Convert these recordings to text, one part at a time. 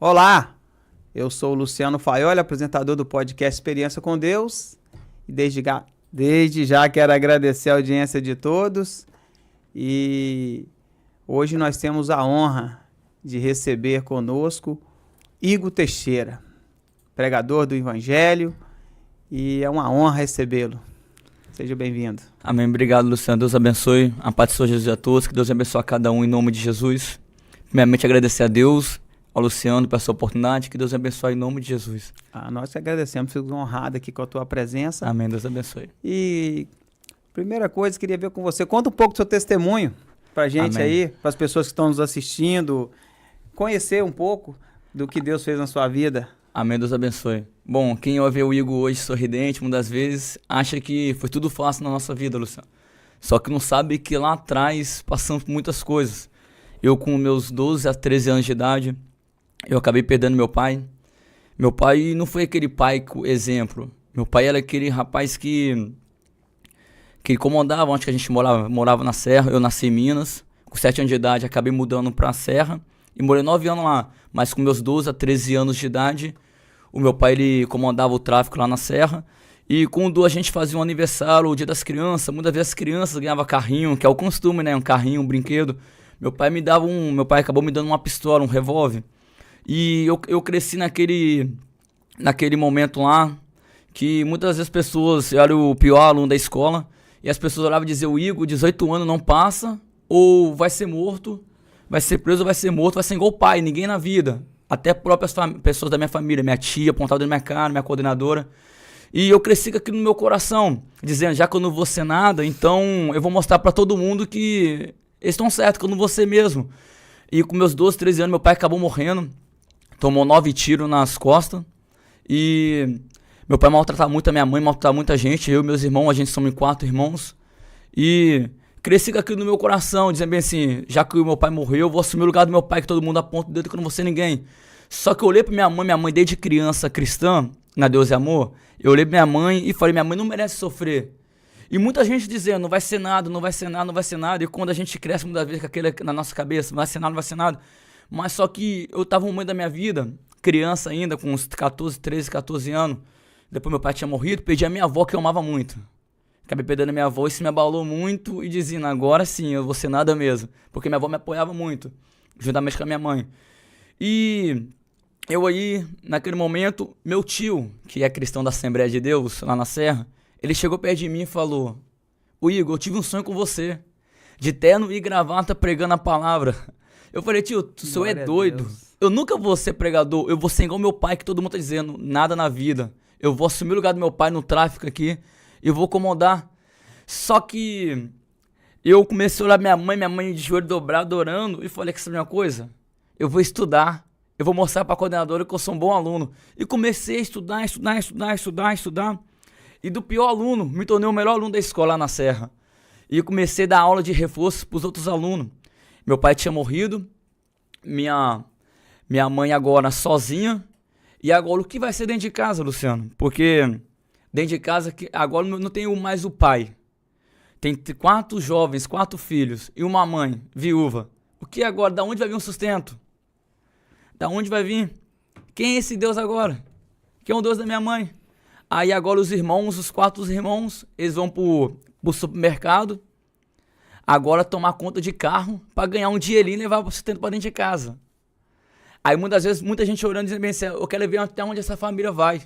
Olá, eu sou o Luciano Faioli, apresentador do podcast Experiência com Deus. E desde já quero agradecer a audiência de todos. E hoje nós temos a honra de receber conosco Igor Teixeira, pregador do Evangelho, e é uma honra recebê-lo. Seja bem-vindo. Amém. Obrigado, Luciano. Deus abençoe. A paz do Senhor Jesus a todos. Que Deus abençoe a cada um em nome de Jesus. Primeiramente, agradecer a Deus, ao Luciano, pela sua oportunidade. Que Deus abençoe em nome de Jesus. Nós que agradecemos. Fico honrado aqui com a tua presença. Amém. Deus abençoe. E primeira coisa, queria ver com você. Conta um pouco do seu testemunho pra gente. Amém. Aí, para as pessoas que estão nos assistindo, conhecer um pouco do que Deus fez na sua vida. Amém, Deus abençoe. Bom, quem ouve o Igor hoje sorridente, muitas vezes, acha que foi tudo fácil na nossa vida, Luciano. Só que não sabe que lá atrás passamos por muitas coisas. Eu, com meus 12 a 13 anos de idade, eu acabei perdendo meu pai. Meu pai não foi aquele pai exemplo. Meu pai era aquele rapaz que comandava onde que a gente morava na Serra. Eu nasci em Minas. Com 7 anos de idade, acabei mudando para a Serra. E morei 9 anos lá. Mas com meus 12 a 13 anos de idade, o meu pai ele comandava o tráfico lá na Serra. E quando a gente fazia um aniversário, o dia das crianças, muitas vezes as crianças ganhavam carrinho, que é o costume, né? Um carrinho, um brinquedo. Meu pai acabou me dando uma pistola, um revólver. E eu cresci naquele momento lá, que muitas vezes as pessoas, eu era o pior aluno da escola, e as pessoas olhavam e diziam: o Igor, 18 anos, não passa, ou vai ser morto, vai ser preso, vai ser morto, vai ser igual o pai, ninguém na vida. Até próprias pessoas da minha família, minha tia apontava na minha cara, minha coordenadora. E eu cresci com aquilo no meu coração, dizendo: já que eu não vou ser nada, então eu vou mostrar pra todo mundo que eles estão certos, que eu não vou ser mesmo. E com meus 12, 13 anos, meu pai acabou morrendo, tomou 9 tiros nas costas. E meu pai maltratava muito a minha mãe, maltratava muita gente. Eu e meus irmãos, a gente somos 4 irmãos. E cresci com aquilo no meu coração, dizendo bem assim: já que o meu pai morreu, eu vou assumir o lugar do meu pai, que todo mundo aponta o dedo que eu não vou ser ninguém. Só que eu olhei pra minha mãe desde criança cristã, na Deus e Amor, eu olhei pra minha mãe e falei: minha mãe não merece sofrer. E muita gente dizendo: não vai ser nada, não vai ser nada, não vai ser nada. E quando a gente cresce muitas vezes com aquele na nossa cabeça: não vai ser nada, não vai ser nada. Mas só que eu tava no momento da minha vida, criança ainda, com uns 14 anos. Depois meu pai tinha morrido, perdi a minha avó, que eu amava muito. Acabei perdendo a minha avó, isso me abalou muito e dizendo: agora sim, eu vou ser nada mesmo. Porque minha avó me apoiava muito, juntamente com a minha mãe. E eu aí, naquele momento, meu tio, que é cristão da Assembleia de Deus, lá na Serra, ele chegou perto de mim e falou: ô Igor, eu tive um sonho com você, de terno e gravata pregando a palavra. Eu falei: tio, o senhor é doido. Eu nunca vou ser pregador, eu vou ser igual meu pai, que todo mundo tá dizendo, nada na vida. Eu vou assumir o lugar do meu pai no tráfico aqui, eu vou comandar. Só que eu comecei a olhar minha mãe de joelho dobrado, orando, e falei: que sabe uma coisa? Eu vou estudar, eu vou mostrar pra coordenadora que eu sou um bom aluno. E comecei a estudar. E do pior aluno, me tornei o melhor aluno da escola lá na Serra. E comecei a dar aula de reforço pros outros alunos. Meu pai tinha morrido, minha mãe agora sozinha. E agora o que vai ser dentro de casa, Luciano? Porque dentro de casa agora não tenho mais o pai. Tem 4 jovens, 4 filhos e uma mãe viúva. O que agora? Da onde vai vir um sustento? Da onde vai vir? Quem é esse Deus agora? Quem é o Deus da minha mãe? Aí agora os 4 irmãos, eles vão pro supermercado. Agora tomar conta de carro para ganhar um dinheirinho e levar o sustento para dentro de casa. Aí muitas vezes, muita gente orando, dizendo bem assim: eu quero ver até onde essa família vai.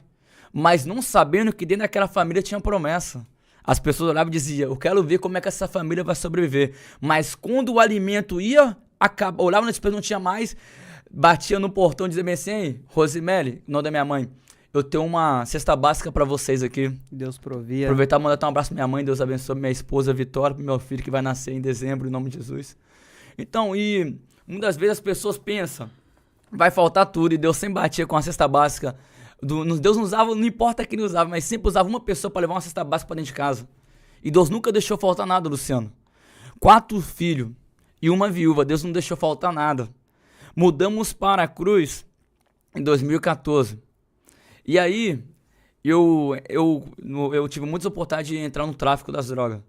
Mas não sabendo que dentro daquela família tinha promessa. As pessoas olhavam e diziam: eu quero ver como é que essa família vai sobreviver. Mas quando o alimento ia, olhava na despesa, não tinha mais, batia no portão e dizia bem assim: Rosemary, nome da minha mãe, eu tenho uma cesta básica pra vocês aqui. Deus provia. Aproveitar e mandar um abraço pra minha mãe. Deus abençoe minha esposa Vitória, pro meu filho que vai nascer em dezembro, em nome de Jesus. Então, e muitas vezes as pessoas pensam: vai faltar tudo, e Deus sempre batia com a cesta básica. Deus não usava, não importa quem ele usava, mas sempre usava uma pessoa para levar uma cesta básica para dentro de casa. E Deus nunca deixou faltar nada, Luciano. 4 filhos e uma viúva, Deus não deixou faltar nada. Mudamos para a Cruz em 2014. E aí, eu tive muitas oportunidades de entrar no tráfico das drogas.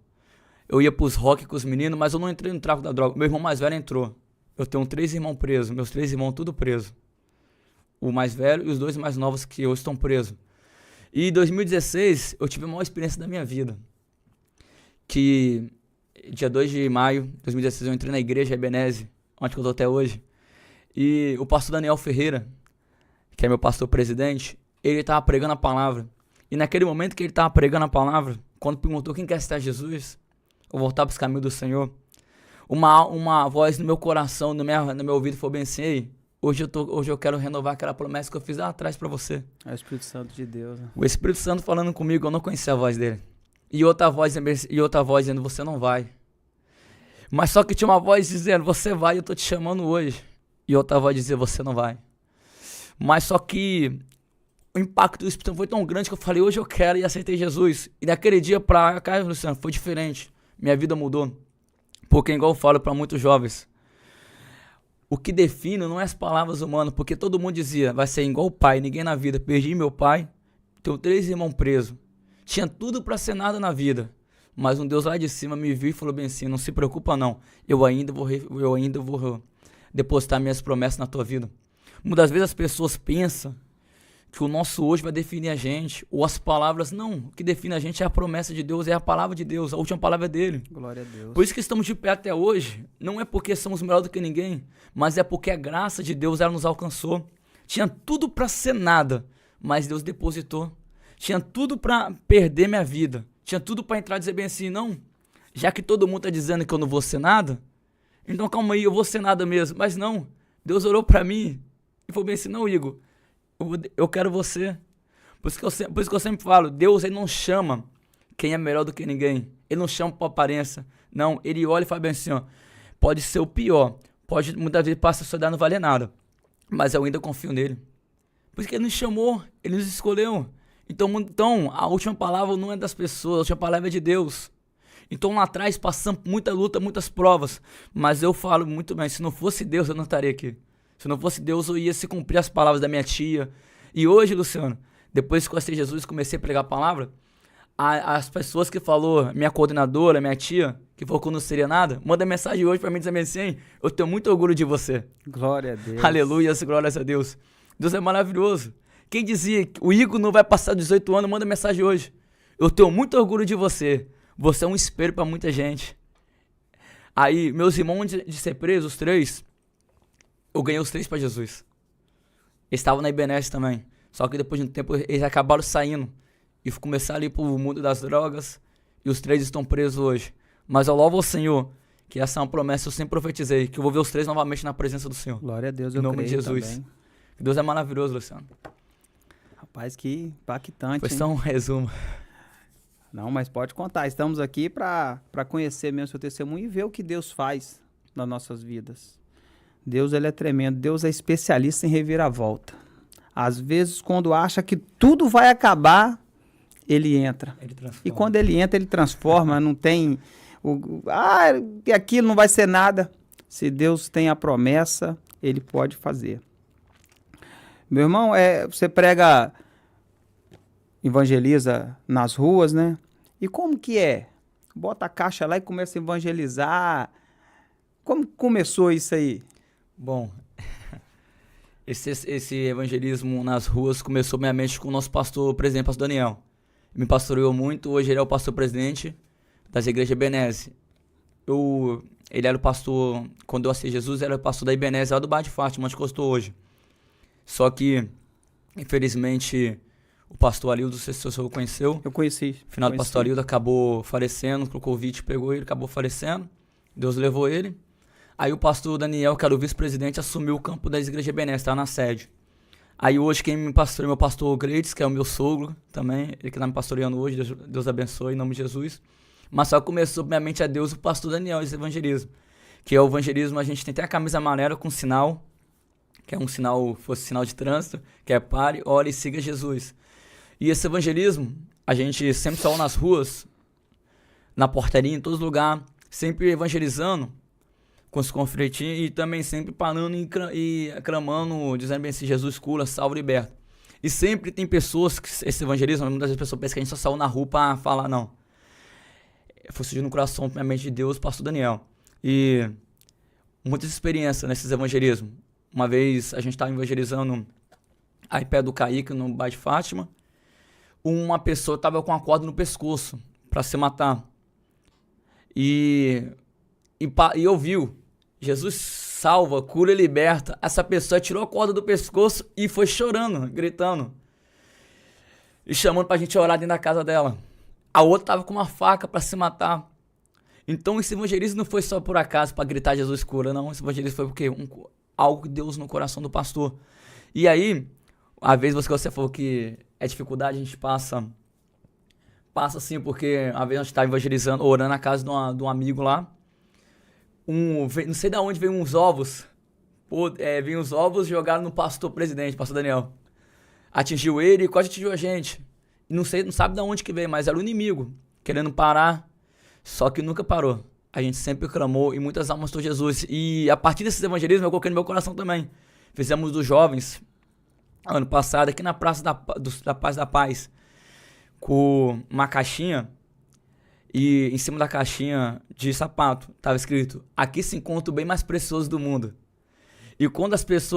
Eu ia pros rock com os meninos, mas eu não entrei no tráfico da droga. Meu irmão mais velho entrou. Eu tenho 3 irmãos presos, meus 3 irmãos tudo presos. o mais velho e os 2 mais novos que hoje estão presos. E em 2016 eu tive a maior experiência da minha vida, que dia 2 de maio de 2016 eu entrei na igreja Ebenezer, onde eu estou até hoje, e o pastor Daniel Ferreira, que é meu pastor presidente, ele estava pregando a palavra. E naquele momento que ele estava pregando a palavra, quando perguntou quem quer aceitar Jesus, ou voltar para os caminhos do Senhor, uma voz no meu coração, no meu ouvido, falou bem assim: ei, hoje eu quero renovar aquela promessa que eu fiz lá atrás para você. É o Espírito Santo de Deus. Né? O Espírito Santo falando comigo, eu não conhecia a voz dele. E outra voz dizendo: você não vai. Mas só que tinha uma voz dizendo: você vai, eu tô te chamando hoje. E outra voz dizia: você não vai. Mas só que o impacto do Espírito Santo foi tão grande que eu falei: hoje eu quero, e aceitei Jesus. E daquele dia pra cá, Luciano, foi diferente. Minha vida mudou. Porque, igual eu falo para muitos jovens, o que define não é as palavras humanas, porque todo mundo dizia: vai ser igual o pai, ninguém na vida. Perdi meu pai, tenho 3 irmãos presos. Tinha tudo para ser nada na vida. Mas um Deus lá de cima me viu e falou bem assim: não se preocupa não, eu ainda vou depositar minhas promessas na tua vida. Muitas vezes as pessoas pensam que o nosso hoje vai definir a gente, ou as palavras. Não, o que define a gente é a promessa de Deus, é a palavra de Deus, a última palavra é dele. Glória a Deus. Por isso que estamos de pé até hoje, não é porque somos melhor do que ninguém, mas é porque a graça de Deus ela nos alcançou. Tinha tudo para ser nada, mas Deus depositou. Tinha tudo para perder minha vida, tinha tudo para entrar e dizer bem assim: não, já que todo mundo está dizendo que eu não vou ser nada, então calma aí, eu vou ser nada mesmo. Mas não, Deus orou para mim e falou bem assim: não, Igor, eu quero você. Por isso que eu sempre falo: Deus ele não chama quem é melhor do que ninguém. Ele não chama por aparência. Não, ele olha e fala bem assim: ó, pode ser o pior, pode muitas vezes passar a sociedade não valer nada, mas eu ainda confio nele. Por isso que ele nos chamou, ele nos escolheu. Então a última palavra não é das pessoas, a última palavra é de Deus. Então lá atrás passamos muita luta, muitas provas, mas eu falo muito bem: se não fosse Deus eu não estaria aqui. Se não fosse Deus, eu ia se cumprir as palavras da minha tia. E hoje, Luciano, depois que eu aceitei Jesus e comecei a pregar a palavra, as pessoas que falou, minha coordenadora, minha tia, que falou que eu não seria nada, manda mensagem hoje pra mim dizendo assim: eu tenho muito orgulho de você. Glória a Deus. Aleluia, glórias a Deus. Deus é maravilhoso. Quem dizia que o Igor não vai passar 18 anos, manda mensagem hoje: eu tenho muito orgulho de você. Você é um espelho pra muita gente. Aí, meus irmãos de ser presos, os 3, eu ganhei os 3 para Jesus. Eles estavam na Ebenezer também. Só que depois de um tempo eles acabaram saindo e começaram a ir pro mundo das drogas. E os 3 estão presos hoje. Mas eu louvo ao Senhor, que essa é uma promessa, eu sempre profetizei, que eu vou ver os 3 novamente na presença do Senhor. Glória a Deus, eu em nome creio de Jesus. também. Deus é maravilhoso, Luciano. Rapaz, que impactante. Foi hein? só um resumo. Não, mas pode contar. Estamos aqui para conhecer mesmo seu testemunho e ver o que Deus faz nas nossas vidas. Deus, ele é tremendo. Deus é especialista em reviravolta. Às vezes, quando acha que tudo vai acabar, ele entra. Ele transforma. E quando ele entra, ele transforma. Não tem... aquilo não vai ser nada. Se Deus tem a promessa, ele pode fazer. Meu irmão, você prega, evangeliza nas ruas, né? E como que é? Bota a caixa lá e começa a evangelizar. Como começou isso aí? Bom, esse evangelismo nas ruas começou primeiramente com o nosso pastor presidente, pastor Daniel. Me pastoreou muito, hoje ele é o pastor presidente das igrejas Ebenezer. Ele era o pastor, quando eu aceitei Jesus, ele era o pastor da Ebenezer lá do Bairro de Fátima, onde eu estou hoje. Só que, infelizmente, o pastor Alildo, não sei se o senhor conheceu. Eu conheci. No final do pastor Alildo acabou falecendo, o Covid pegou ele, acabou falecendo. Deus levou ele. Aí o pastor Daniel, que era o vice-presidente, assumiu o campo das igrejas Ebenezer, estava na sede. Aí hoje quem me pastoreia é meu pastor Gleides, que é o meu sogro também, ele que está me pastoreando hoje, Deus abençoe, em nome de Jesus. Mas só começou primeiramente a Deus o pastor Daniel, esse evangelismo. Que é o evangelismo, a gente tem até a camisa amarela com sinal, que é um sinal, fosse sinal de trânsito, que é pare, ore e siga Jesus. E esse evangelismo, a gente sempre saiu nas ruas, na portaria, em todos os lugares, sempre evangelizando com os conflitinhos e também sempre parando e clamando, dizendo bem assim: Jesus cura, salva, liberta. E sempre tem pessoas que esse evangelismo, muitas vezes pessoas pensam que a gente só saiu na rua para falar, não. Foi surgindo no coração, primeiramente, de Deus, pastor Daniel. E muitas experiências nesses evangelismos. Uma vez a gente estava evangelizando aí perto do Caíque, no bairro de Fátima, uma pessoa tava com uma corda no pescoço pra se matar. E ouviu, Jesus salva, cura e liberta. Essa pessoa tirou a corda do pescoço e foi chorando, gritando. E chamando pra gente orar dentro da casa dela. A outra tava com uma faca pra se matar. Então esse evangelismo não foi só por acaso pra gritar Jesus cura, não. Esse evangelismo foi porque algo que Deus no coração do pastor. E aí, a vez você falou que é dificuldade, a gente passa assim, porque a vez a gente tava evangelizando, orando na casa de um amigo lá. Não sei de onde veio uns ovos. Veio uns ovos jogados no pastor Daniel. Atingiu ele e quase atingiu a gente. Não sabe de onde que veio, mas era o inimigo, querendo parar. Só que nunca parou. A gente sempre clamou e muitas almas por Jesus. E a partir desses evangelismos eu coloquei no meu coração também. Fizemos dos jovens, ano passado, aqui na Praça da Paz, com uma caixinha. E em cima da caixinha de sapato estava escrito: aqui se encontra o bem mais precioso do mundo. E quando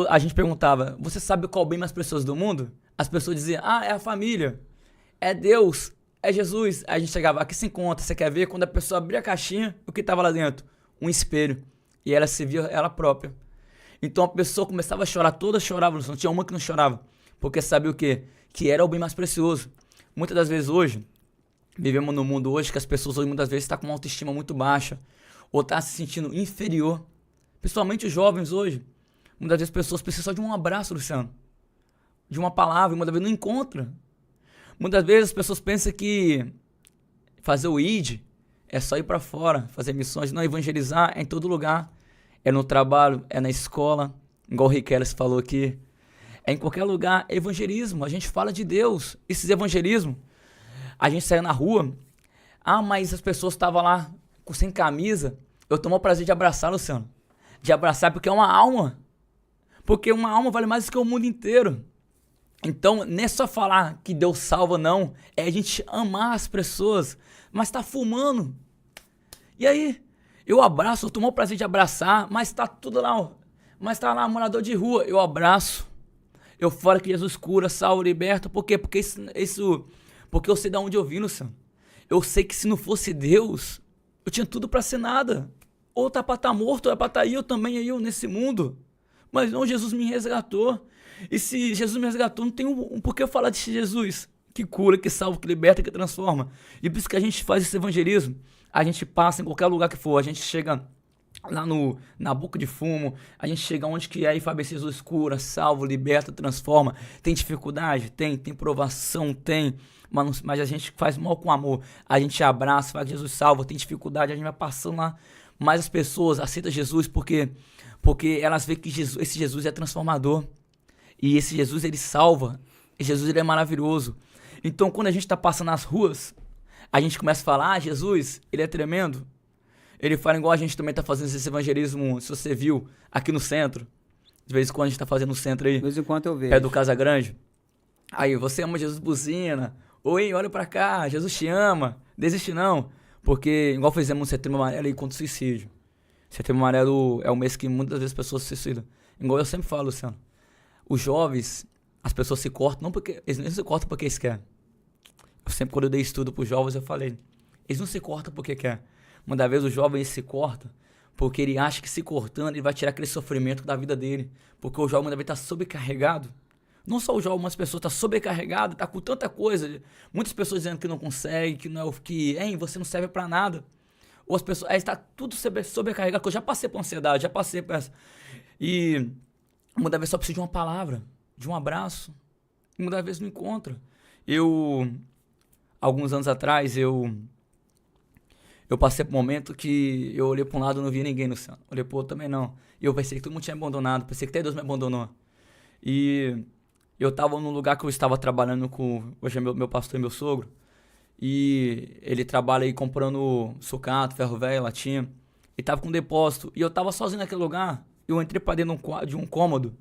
a gente perguntava: você sabe qual é o bem mais precioso do mundo? As pessoas diziam: é a família, é Deus, é Jesus. Aí a gente chegava: aqui se encontra, você quer ver? Quando a pessoa abria a caixinha, o que estava lá dentro? Um espelho. E ela se via ela própria. Então a pessoa começava a chorar, todas choravam, não tinha uma que não chorava. Porque sabia o quê? Que era o bem mais precioso. Muitas das vezes hoje, vivemos num mundo hoje que as pessoas hoje muitas vezes estão com uma autoestima muito baixa. Ou estão se sentindo inferior. Principalmente os jovens hoje. Muitas vezes as pessoas precisam só de um abraço, Luciano. De uma palavra, muitas vezes não encontra. Muitas vezes as pessoas pensam que fazer o ID é só ir para fora, fazer missões. Não, evangelizar é em todo lugar. É no trabalho, é na escola, igual o Riqueles falou aqui. É em qualquer lugar, é evangelismo. A gente fala de Deus. Esses evangelismos, a gente saiu na rua. Mas as pessoas estavam lá sem camisa. Eu tomo o prazer de abraçar, Luciano. De abraçar porque é uma alma. Porque uma alma vale mais do que o mundo inteiro. Então, não é só falar que Deus salva, não. É a gente amar as pessoas. Mas tá fumando. E aí? Eu abraço, eu tomo o prazer de abraçar, mas tá tudo lá, ó. Mas tá lá, morador de rua, eu abraço. Eu falo que Jesus cura, salva, liberta. Por quê? Porque porque eu sei de onde eu vim, Luciano. Eu sei que se não fosse Deus, eu tinha tudo pra ser nada. Ou tá pra estar morto, ou é pra estar aí, eu também aí, eu nesse mundo. Mas não, Jesus me resgatou. E se Jesus me resgatou, não tem um porquê eu falar de Jesus. Que cura, que salva, que liberta, que transforma. E por isso que a gente faz esse evangelismo. A gente passa em qualquer lugar que for, a gente chega lá na boca de fumo, a gente chega onde que é e fala: Jesus cura, salva, liberta, transforma. Tem dificuldade? Tem provação? Tem. Mas a gente faz mal com amor. A gente abraça, fala que Jesus salva, tem dificuldade, a gente vai passando lá. Mas as pessoas aceitam Jesus porque elas veem que esse Jesus é transformador. E esse Jesus, ele salva. E Jesus, ele é maravilhoso. Então, quando a gente está passando nas ruas, a gente começa a falar: Jesus, ele é tremendo. Ele fala igual a gente também está fazendo esse evangelismo, se você viu, aqui no centro. De vez em quando a gente está fazendo no centro aí. De vez em quando eu vejo. Perto do Casa Grande. Aí, você ama Jesus, buzina. Oi, olha pra cá, Jesus te ama. Desiste não. Porque, igual fizemos no Setembro Amarelo aí contra o suicídio. Setembro Amarelo é o mês que muitas vezes as pessoas se suicidam. Igual eu sempre falo, Luciano. Os jovens, as pessoas se cortam, eles não se cortam porque eles querem. Eu sempre, quando eu dei estudo para os jovens, eu falei: eles não se cortam porque querem. Muitas vezes o jovem se corta porque ele acha que se cortando ele vai tirar aquele sofrimento da vida dele. Porque o jovem muitas vezes está sobrecarregado. Não só o jovem, mas as pessoas estão sobrecarregadas, está com tanta coisa. Muitas pessoas dizendo que não consegue, que não é o que, você não serve para nada. Ou as pessoas, está tudo sobrecarregado, porque eu já passei por ansiedade, já passei por essa. E muitas vezes só precisa de uma palavra, de um abraço. E muitas vezes não encontra. Alguns anos atrás, eu passei por um momento que eu olhei para um lado e não via ninguém no céu. Olhei para o outro também não. E eu pensei que todo mundo tinha me abandonado, pensei que até Deus me abandonou. E eu estava num lugar que eu estava trabalhando com, hoje é meu pastor e meu sogro. E ele trabalha aí comprando sucato, ferro velho, latinha. E tava com um depósito. E eu tava sozinho naquele lugar. Eu entrei pra dentro de um cômodo.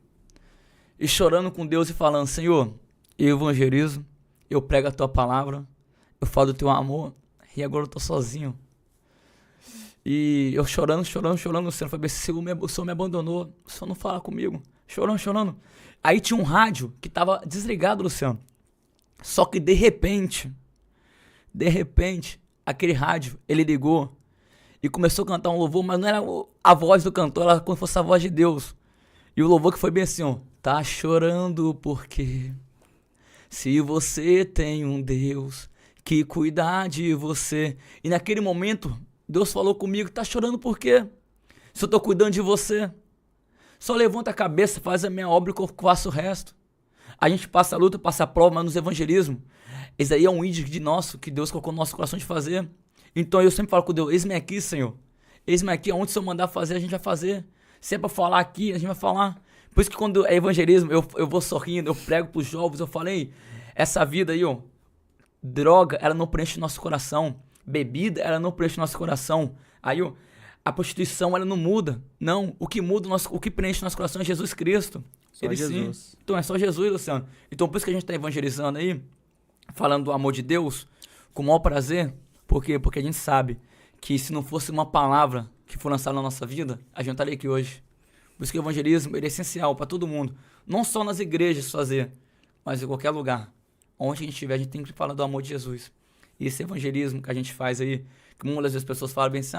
E chorando com Deus e falando: Senhor, eu evangelizo, eu prego a tua palavra, eu falo do teu amor. E agora eu tô sozinho. E eu chorando, o Senhor falou: o Senhor me abandonou, o Senhor não fala comigo. chorando. Aí tinha um rádio que tava desligado, Luciano. Só que de repente, aquele rádio, ele ligou e começou a cantar um louvor, mas não era a voz do cantor, era como se fosse a voz de Deus. E o louvor que foi bem assim, ó. Tá chorando porque se você tem um Deus que cuida de você. E naquele momento, Deus falou comigo, tá chorando por quê? Se eu tô cuidando de você. Só levanta a cabeça, faz a minha obra e eu faço o resto. A gente passa a luta, passa a prova, mas nos evangelismo, esse aí é um ídolo de nosso, que Deus colocou no nosso coração de fazer. Então eu sempre falo com Deus, eis-me aqui, Senhor. Eis-me aqui, aonde o Senhor mandar fazer, a gente vai fazer. Se é pra falar aqui, a gente vai falar. Por isso que quando é evangelismo, eu vou sorrindo, eu prego pros jovens, eu falei, essa vida aí, ó, droga, ela não preenche nosso coração. Bebida, ela não preenche nosso coração. Aí, ó, a prostituição, ela não muda. Não, o que muda, o que preenche nosso coração é Jesus Cristo. Só Ele Jesus. Sim. Então é só Jesus, Luciano. Então por isso que a gente tá evangelizando aí, falando do amor de Deus, com o maior prazer. Por quê? Porque a gente sabe que se não fosse uma palavra que for lançada na nossa vida, a gente não estaria aqui hoje. Por isso que o evangelismo ele é essencial para todo mundo. Não só nas igrejas fazer, mas em qualquer lugar. Onde a gente estiver, a gente tem que falar do amor de Jesus. E esse evangelismo que a gente faz aí, que muitas vezes as pessoas falam bem assim,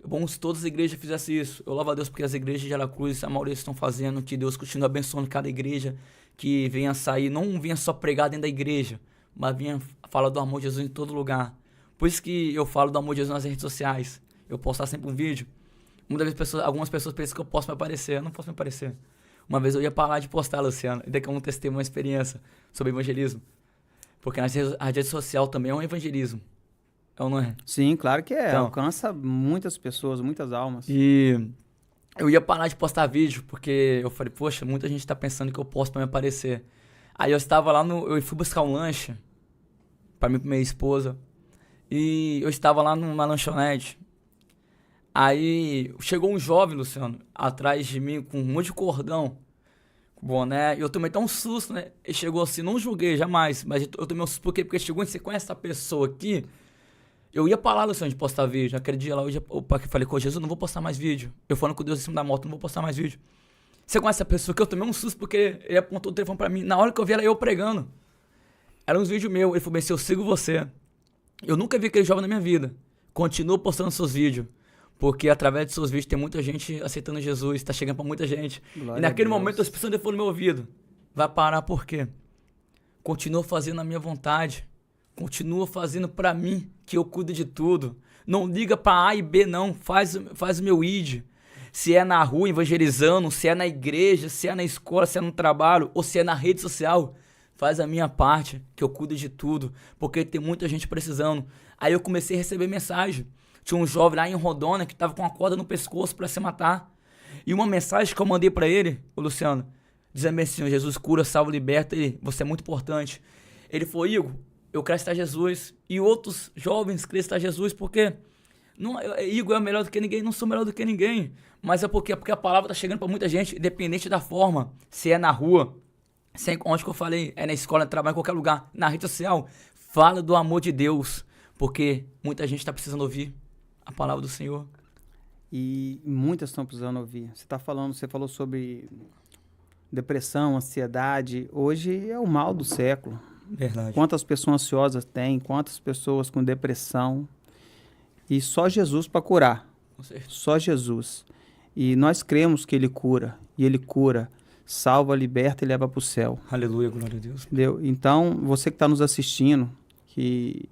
bom se todas as igrejas fizessem isso. Eu louvo a Deus porque as igrejas de Aracruz, a maioria estão fazendo, que Deus continue abençoando cada igreja, que venha sair, não venha só pregar dentro da igreja, mas venha falar do amor de Jesus em todo lugar. Por isso que eu falo do amor de Jesus nas redes sociais. Eu postar sempre um vídeo. Muitas vezes algumas pessoas pensam que eu posso me aparecer. Eu não posso me aparecer. Uma vez eu ia parar de postar, Luciano, e daqui a um testei uma experiência sobre evangelismo. Porque a rede social também é um evangelismo. É ou não é? Sim, claro que é. Então, alcança muitas pessoas, muitas almas. E eu ia parar de postar vídeo, porque eu falei, poxa, muita gente tá pensando que eu posto pra me aparecer. Aí eu estava lá eu fui buscar um lanche pra mim e pra minha esposa. E eu estava lá numa lanchonete. Aí chegou um jovem, Luciano, atrás de mim com um monte de cordão, com boné. E eu tomei até um susto, né? Ele chegou assim, não julguei jamais, mas eu tomei um susto por quê? Porque chegou e você conhece essa pessoa aqui? Eu ia pra lá, Luciano, de postar vídeo. Aquele dia lá, eu falei com Jesus, não vou postar mais vídeo. Eu falando com Deus em cima da moto, não vou postar mais vídeo. Você conhece essa pessoa que eu tomei um susto porque ele apontou o telefone pra mim. Na hora que eu vi, era eu pregando. Era uns vídeos meus. Ele falou bem assim, eu sigo você. Eu nunca vi aquele jovem na minha vida. Continua postando seus vídeos. Porque através de seus vídeos tem muita gente aceitando Jesus. Tá chegando pra muita gente. Glória e naquele a Deus. momento, as pessoas foram no meu ouvido. Vai parar por quê? Continua fazendo a minha vontade. Continua fazendo pra mim, que eu cuido de tudo. Não liga pra A e B, não. Faz o meu id. Se é na rua evangelizando, se é na igreja, se é na escola, se é no trabalho, ou se é na rede social. Faz a minha parte, que eu cuido de tudo. Porque tem muita gente precisando. Aí eu comecei a receber mensagem. Tinha um jovem lá em Rondônia que tava com uma corda no pescoço pra se matar. E uma mensagem que eu mandei pra ele, o Luciano, dizendo assim, Jesus cura, salva, liberta. Ele, você é muito importante. Ele falou, Igor, eu quero estar Jesus. E outros jovens querem estar Jesus, porque Igor é melhor do que ninguém, não sou melhor do que ninguém. Mas é porque a palavra tá chegando pra muita gente, independente da forma. Se é na rua, se é onde que eu falei, é na escola, no trabalho, em qualquer lugar, na rede social. Fala do amor de Deus, porque muita gente tá precisando ouvir a palavra do Senhor. E muitas estão precisando ouvir. Você falou sobre depressão, ansiedade. Hoje é o mal do século. Verdade. Quantas pessoas ansiosas tem, quantas pessoas com depressão. E só Jesus para curar. Com certeza. Só Jesus. E nós cremos que Ele cura. E Ele cura. Salva, liberta e leva para o céu. Aleluia, glória a Deus. Entendeu? Então, você que está nos assistindo, que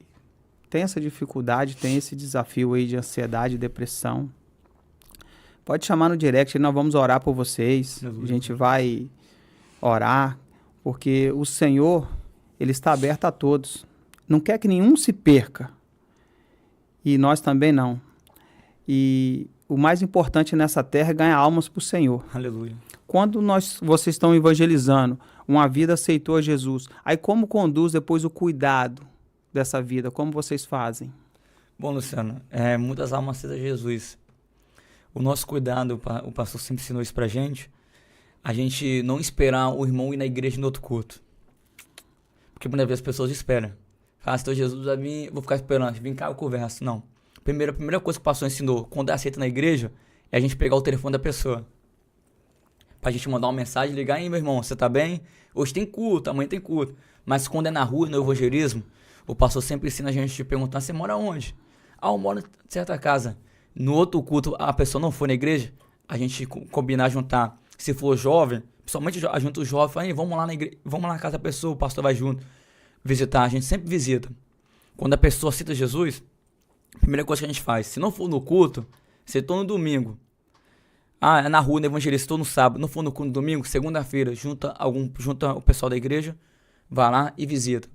tem essa dificuldade, tem esse desafio aí de ansiedade, depressão, pode chamar no direct, nós vamos orar por vocês. Aleluia. A gente vai orar, porque o Senhor, Ele está aberto a todos. Não quer que nenhum se perca. E nós também não. E o mais importante nessa terra é ganhar almas para o Senhor. Aleluia. Quando vocês estão evangelizando, uma vida aceitou a Jesus, aí como conduz depois o cuidado dessa vida? Como vocês fazem? Bom, Luciano, muitas almas aceitam Jesus. O nosso cuidado, o pastor sempre ensinou isso pra gente, a gente não esperar o irmão ir na igreja no outro culto. Porque muitas vezes as pessoas esperam. Fala, se Jesus vai vir, vou ficar esperando, vem cá eu converso. Não. A primeira coisa que o pastor ensinou, quando é aceita na igreja, é a gente pegar o telefone da pessoa. pra gente mandar uma mensagem, ligar, aí, meu irmão, você tá bem? Hoje tem culto, amanhã tem culto. Mas quando é na rua, no evangelismo, o pastor sempre ensina a gente a perguntar, você mora onde? Ah, eu moro em certa casa. No outro culto, a pessoa não foi na igreja, a gente combinar, juntar. Se for jovem, principalmente junto os jovens, fala, vamos lá na igreja, vamos lá na casa da pessoa, o pastor vai junto visitar. A gente sempre visita. Quando a pessoa aceita Jesus, a primeira coisa que a gente faz, se não for no culto, se tô no domingo, é na rua, no evangelista, estou no sábado, não for no culto no domingo, segunda-feira, junta o pessoal da igreja, vai lá e visita.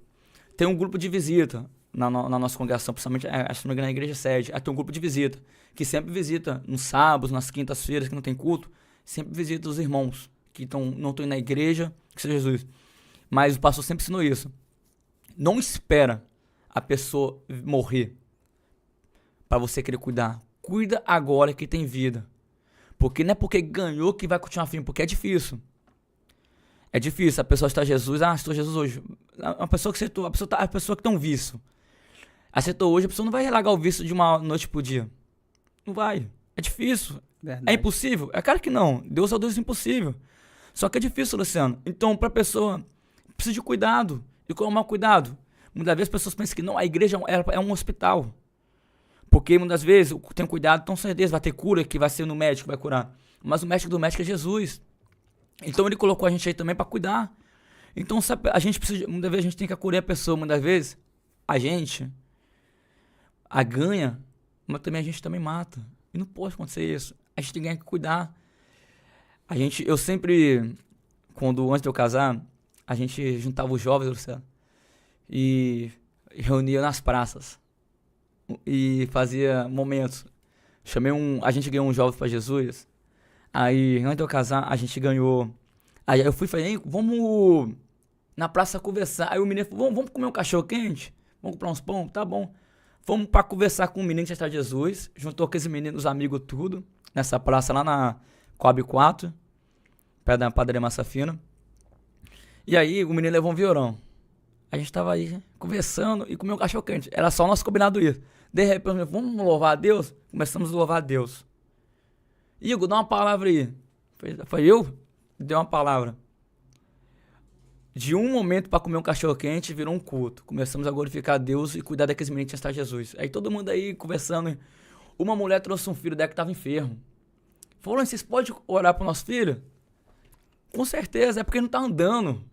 Tem um grupo de visita na nossa congregação, principalmente, acho que não me engano, na igreja sede, tem um grupo de visita, que sempre visita nos sábados, nas quintas-feiras, que não tem culto, sempre visita os irmãos, que não estão na igreja, que seja Jesus. Mas o pastor sempre ensinou isso. Não espera a pessoa morrer para você querer cuidar. Cuida agora que tem vida. Porque não é porque ganhou que vai continuar firme, porque é difícil. É difícil. A pessoa está Jesus, estou Jesus hoje. A pessoa que aceitou, a pessoa que tem um vício. Aceitou hoje, a pessoa não vai largar o vício de uma noite pro dia. Não vai. É difícil. Verdade. É impossível? É claro que não. Deus é o Deus impossível. Só que é difícil, Luciano. Então, pra pessoa, precisa de cuidado. E qual é o maior cuidado? Muitas vezes as pessoas pensam que não, a igreja é um hospital. Porque muitas vezes tem cuidado, então certeza vai ter cura, que vai ser no médico que vai curar. Mas o médico do médico é Jesus. Então ele colocou a gente aí também para cuidar. Então a gente precisa, muitas vezes a gente tem que acolher a pessoa, muitas vezes a gente ganha, mas também a gente também mata. E não pode acontecer isso. A gente tem que cuidar. Eu sempre, antes de eu casar, a gente juntava os jovens, Luciano, e reunia nas praças. E fazia momentos. A gente ganhou um jovem para Jesus. Aí, antes de eu casar, a gente ganhou. Aí eu falei, vamos na praça conversar. Aí o menino falou, vamos comer um cachorro quente? Vamos comprar uns pão? Tá bom. Fomos para conversar com o menino que já está Jesus. Juntou aqueles meninos, os amigos, tudo. Nessa praça lá na Coab 4. Perto da padaria Massa Fina. E aí o menino levou um violão. A gente tava aí conversando e comeu um cachorro quente. Era só o nosso combinado isso. De repente, vamos louvar a Deus? Começamos a louvar a Deus. Igor, dá uma palavra aí. Foi eu? Deu uma palavra. De um momento para comer um cachorro quente, virou um culto. Começamos a glorificar a Deus e cuidar daqueles meninos que está Jesus. Aí todo mundo aí conversando. Uma mulher trouxe um filho dela que estava enfermo. Falou, vocês podem orar pro nosso filho? Com certeza, é porque não tá andando.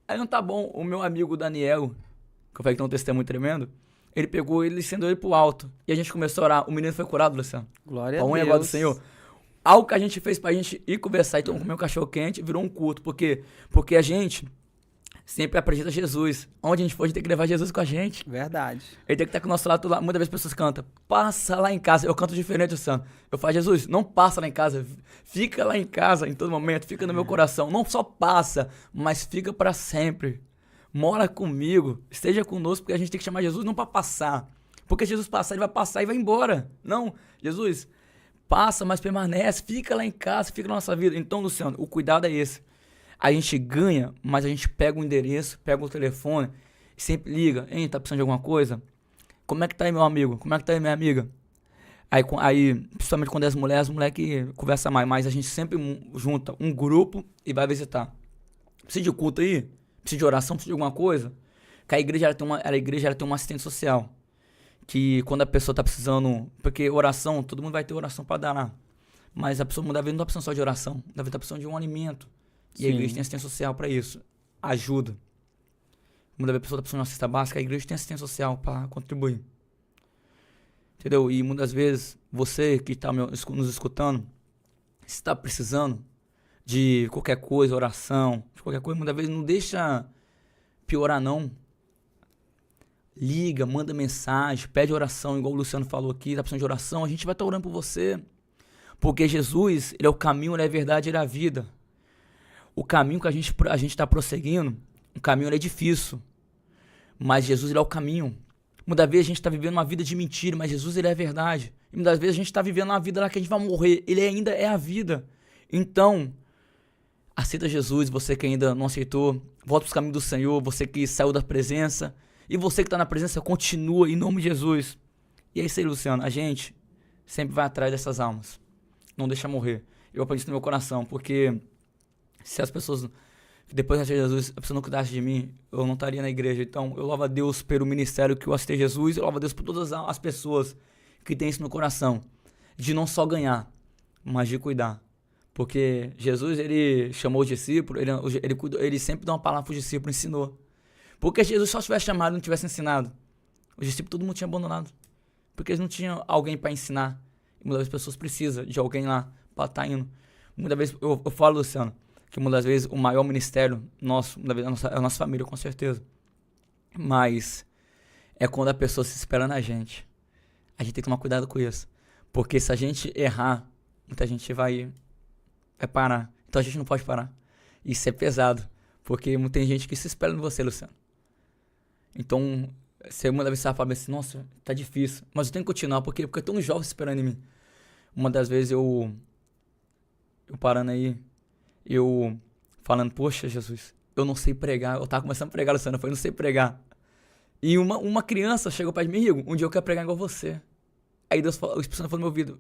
Aí não tá bom. O meu amigo Daniel, que eu falei que tem um testemunho tremendo, ele pegou ele e acendeu ele pro alto. E a gente começou a orar. O menino foi curado, Luciano. Glória a Deus. Negócio do Senhor. Algo que a gente fez pra gente ir conversar e comer um cachorro quente virou um culto. Por quê? Porque a gente sempre apresenta Jesus. Onde a gente for, a gente tem que levar Jesus com a gente. Verdade. Ele tem que estar com o nosso lado. Muitas vezes as pessoas cantam, passa lá em casa. Eu canto diferente, Luciano. Eu falo, Jesus, não passa lá em casa. Fica lá em casa em todo momento. Fica no meu coração. Não só passa, mas fica pra sempre. Mora comigo. Esteja conosco, porque a gente tem que chamar Jesus não pra passar. Porque Jesus passar, ele vai passar e vai embora. Não, Jesus, passa, mas permanece. Fica lá em casa, fica na nossa vida. Então, Luciano, o cuidado é esse. A gente ganha, mas a gente pega o endereço, pega o telefone e sempre liga. Hein, tá precisando de alguma coisa? Como é que tá aí, meu amigo? Como é que tá aí, minha amiga? Aí principalmente quando é as mulheres que conversam mais. Mas a gente sempre junta um grupo e vai visitar. Precisa de culto aí? Precisa de oração? Precisa de alguma coisa? Que a igreja ela tem uma assistente social. Que quando a pessoa tá precisando... Porque oração, todo mundo vai ter oração para dar lá. Mas a pessoa muitas vezes não tá precisando só de oração. Muitas vezes tá precisando de um alimento. E a igreja tem assistência social para isso. Ajuda. Muitas vezes a pessoa está precisando de uma cesta básica, a igreja tem assistência social para contribuir. Entendeu? E muitas vezes, você que está nos escutando, se está precisando de qualquer coisa, oração, de qualquer coisa, muitas vezes não deixa piorar não. Liga, manda mensagem, pede oração, igual o Luciano falou aqui, está precisando de oração, a gente vai estar orando por você. Porque Jesus, ele é o caminho, ele é a verdade, ele é a vida. O caminho que a gente está prosseguindo, o caminho ele é difícil, mas Jesus ele é o caminho. Muitas vezes a gente está vivendo uma vida de mentira, mas Jesus ele é a verdade. E muitas vezes a gente está vivendo uma vida lá que a gente vai morrer, ele ainda é a vida. Então, aceita Jesus, você que ainda não aceitou, volta para os caminhos do Senhor, você que saiu da presença, e você que está na presença, continua em nome de Jesus. E é isso aí, Luciano, a gente sempre vai atrás dessas almas, não deixa morrer. Eu aprendi isso no meu coração, porque se as pessoas, depois de aceitar Jesus, a pessoa não cuidasse de mim, eu não estaria na igreja. Então, eu louvo a Deus pelo ministério que eu aceitei Jesus, eu louvo a Deus por todas as pessoas que têm isso no coração, de não só ganhar, mas de cuidar. Porque Jesus, ele chamou os discípulos, ele sempre deu uma palavra para os discípulos, ensinou. Porque se Jesus só tivesse chamado e não tivesse ensinado, os discípulos todo mundo tinha abandonado. Porque eles não tinham alguém para ensinar. E muitas vezes as pessoas precisam de alguém lá para estar indo. Muitas vezes, eu falo, Luciano, que muitas vezes o maior ministério nosso, muitas vezes é a nossa família, com certeza. Mas é quando a pessoa se espera na gente. A gente tem que tomar cuidado com isso. Porque se a gente errar, muita gente vai parar. Então a gente não pode parar. Isso é pesado. Porque tem gente que se espera em você, Luciano. Então, você muitas vezes vai falar assim, nossa, tá difícil. Mas eu tenho que continuar, porque tem um jovem esperando em mim. Uma das vezes eu parando aí, eu falando, poxa, Jesus, eu não sei pregar. Eu tava começando a pregar, Luciano, eu falei, não sei pregar. E uma criança chegou perto de mim, Igor, um dia eu quero pregar igual você. Aí Deus falou, o Espírito Santo falou no meu ouvido,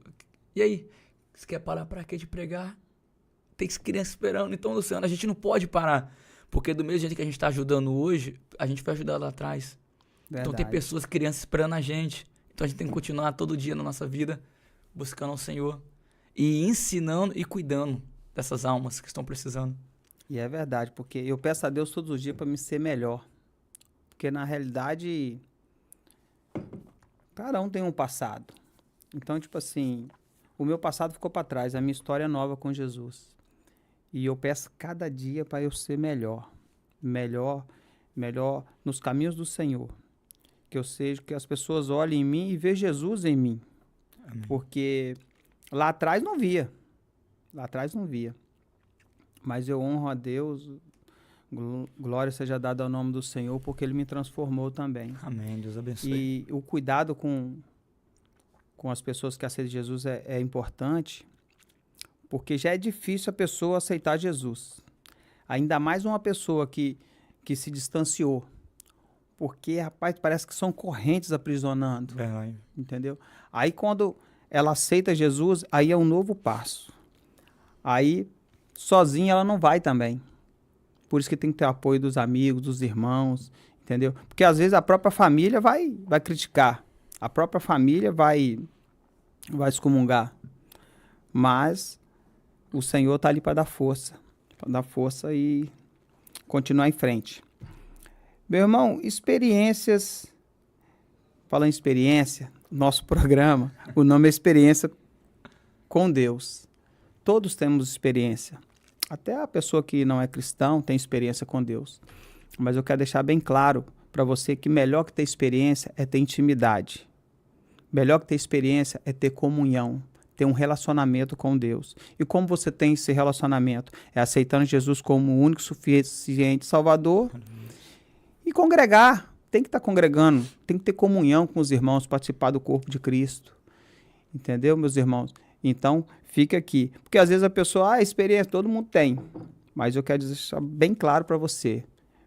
e aí, você quer parar pra quê de pregar? Tem criança esperando. Então, Luciano, a gente não pode parar. Porque do mesmo jeito que a gente está ajudando hoje, a gente vai ajudar lá atrás. Verdade. Então tem pessoas, crianças esperando a gente. Então a gente tem que continuar todo dia na nossa vida buscando ao Senhor. E ensinando e cuidando dessas almas que estão precisando. E é verdade, porque eu peço a Deus todos os dias para me ser melhor. Porque na realidade, cada um tem um passado. Então, tipo assim, o meu passado ficou para trás, a minha história é nova com Jesus. E eu peço cada dia para eu ser melhor nos caminhos do Senhor. Que eu seja, que as pessoas olhem em mim e vejam Jesus em mim. Amém. Porque lá atrás não via. Mas eu honro a Deus, glória seja dada ao nome do Senhor, porque Ele me transformou também. Amém, Deus abençoe. E o cuidado com as pessoas que aceitam Jesus é importante, porque já é difícil a pessoa aceitar Jesus. Ainda mais uma pessoa que se distanciou. Porque, rapaz, parece que são correntes aprisionando. Entendeu? Aí, quando ela aceita Jesus, aí é um novo passo. Aí, sozinha, ela não vai também. Por isso que tem que ter o apoio dos amigos, dos irmãos, entendeu? Porque, às vezes, a própria família vai criticar. A própria família vai excomungar. Mas o Senhor está ali para dar força e continuar em frente. Meu irmão, experiências, falando em experiência, nosso programa, o nome é Experiência com Deus. Todos temos experiência. Até a pessoa que não é cristão tem experiência com Deus. Mas eu quero deixar bem claro para você que melhor que ter experiência é ter intimidade. Melhor que ter experiência é ter comunhão. Ter um relacionamento com Deus. E como você tem esse relacionamento? É aceitando Jesus como o único, suficiente Salvador. E congregar. Tem que estar congregando. Tem que ter comunhão com os irmãos, participar do corpo de Cristo. Entendeu, meus irmãos? Então, fica aqui. Porque às vezes a pessoa, experiência, todo mundo tem. Mas eu quero deixar bem claro para você.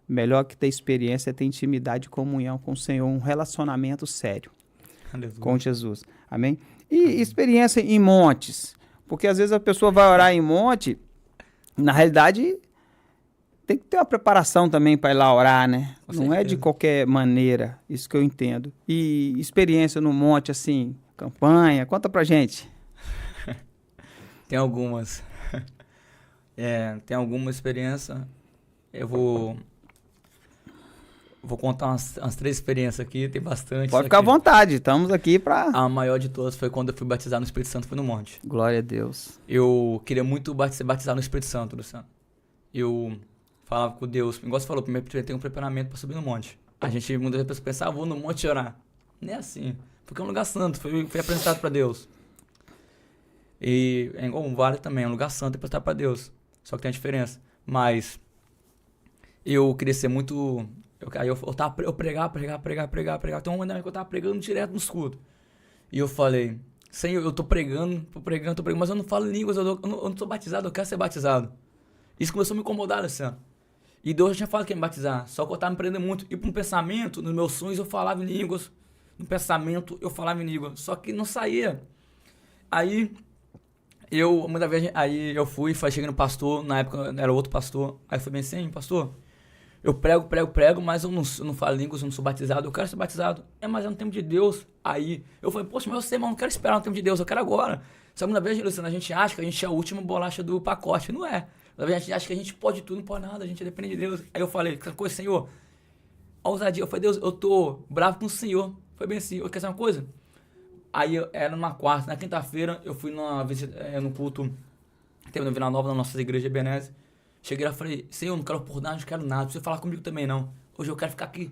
Melhor que ter experiência é ter intimidade e comunhão com o Senhor. Um relacionamento sério. Aleluia. Com Jesus. Amém? E experiência em montes. Porque às vezes a pessoa vai orar em monte, na realidade, tem que ter uma preparação também para ir lá orar, né? Não é de qualquer maneira, isso que eu entendo. E experiência no monte, assim, campanha, conta pra gente. Tem algumas. Tem alguma experiência. Eu vou contar umas 3 experiências aqui, tem bastante. Pode ficar à vontade, estamos aqui para... A maior de todas foi quando eu fui batizar no Espírito Santo, foi no monte. Glória a Deus. Eu queria muito ser batizado no Espírito Santo, Luciano. Eu falava com Deus, igual você falou, primeiro tem um preparamento para subir no monte. A gente, muitas vezes, pensa, vou no monte orar. Não é assim, porque é um lugar santo, foi apresentado para Deus. E é igual um vale também, é um lugar santo, é apresentado para Deus. Só que tem a diferença. Mas eu queria ser muito... Eu pregava. Então, um momento que eu tava pregando direto nos cultos. E eu falei, Senhor, eu tô pregando, mas eu não falo línguas, eu não sou batizado, eu quero ser batizado. Isso começou a me incomodar, Luciano. E Deus já tinha falado que ia me batizar, só que eu tava me prendendo muito. E para um pensamento, nos meus sonhos eu falava em línguas, no pensamento eu falava em línguas, só que não saía. Aí, muita vez, aí eu fui, cheguei no pastor, na época era outro pastor, aí eu falei assim, pastor, eu prego, mas eu não falo línguas, eu não sou batizado, eu quero ser batizado. Mas é no tempo de Deus. Aí eu falei, poxa, mas eu sei, mas eu não quero esperar no tempo de Deus, eu quero agora. Só que muita vez, Luciano, a gente acha que a gente é a última bolacha do pacote, não é. Muita vez a gente acha que a gente pode tudo, não pode nada, a gente depende de Deus. Aí eu falei, coisa, Senhor, a ousadia, eu falei, Deus, eu tô bravo com o Senhor. Foi bem assim, eu quero saber uma coisa? Aí era numa quarta, na quinta-feira, eu fui no culto, teve no Vila Nova, na nossa igreja de Ebenezer. Cheguei lá e falei, Senhor, não quero oportunidade, não quero nada, não precisa falar comigo também não. Hoje eu quero ficar aqui,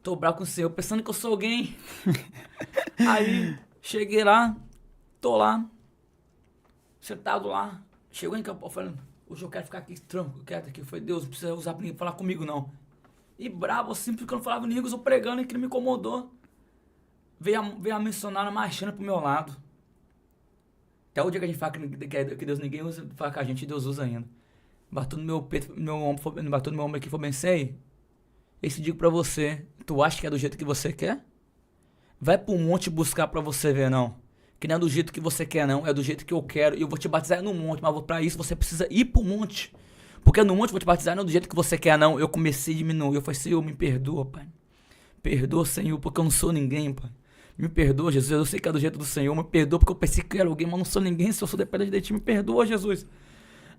tô bravo com o Senhor, pensando que eu sou alguém. Aí, cheguei lá, tô lá, sentado lá, chegou em campo, falando, hoje eu quero ficar aqui tranquilo, quieto aqui. Eu falei, Deus, não precisa usar pra ninguém falar comigo não. E bravo assim, porque eu não falava línguas, eu pregando, e aquilo me incomodou. Veio a missionária marchando pro meu lado. Até o dia que a gente fala que Deus ninguém usa, fala que a gente Deus usa ainda. Bateu no meu peito, bateu no meu ombro aqui e falou bem, sei, esse digo pra você, tu acha que é do jeito que você quer? Vai pro monte buscar pra você ver, não. Que não é do jeito que você quer, não, é do jeito que eu quero, e eu vou te batizar no monte, mas pra isso você precisa ir pro monte. Porque no monte eu vou te batizar, não é do jeito que você quer, não. Eu comecei a diminuir, eu falei, Senhor, me perdoa, Pai. Perdoa, Senhor, porque eu não sou ninguém, Pai. Me perdoa, Jesus, eu sei que é do jeito do Senhor, me perdoa porque eu pensei que eu era alguém, mas não sou ninguém, se eu sou dependente de Ti, me perdoa, Jesus.